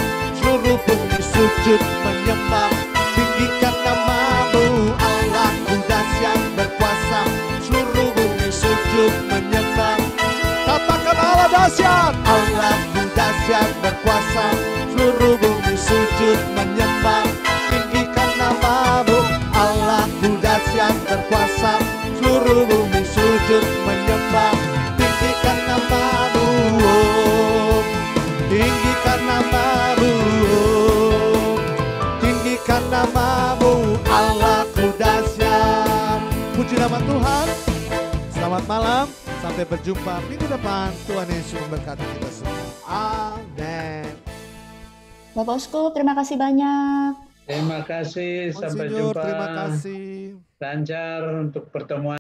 seluruh bumi sujud menyembah, tinggikan namamu. Allahku dahsyat berkuasa, seluruh bumi sujud menyembah. Katakan Allah dahsyat. Allahku dahsyat berkuasa, seluruh bumi sujud menyembah, tinggikan namamu. Allahku dahsyat berkuasa, seluruh bumi sujud menyembah, tinggikan namamu. Tinggikan namamu, tinggikan namamu. Allahku dahsyat. Puji nama Tuhan. Selamat malam, sampai berjumpa minggu depan. Tuhan Yesus memberkati kita semua. Amin. Bapak Uskup, terima kasih banyak. Terima kasih, sampai Monsinyur, jumpa. terima kasih. Lancar untuk pertemuan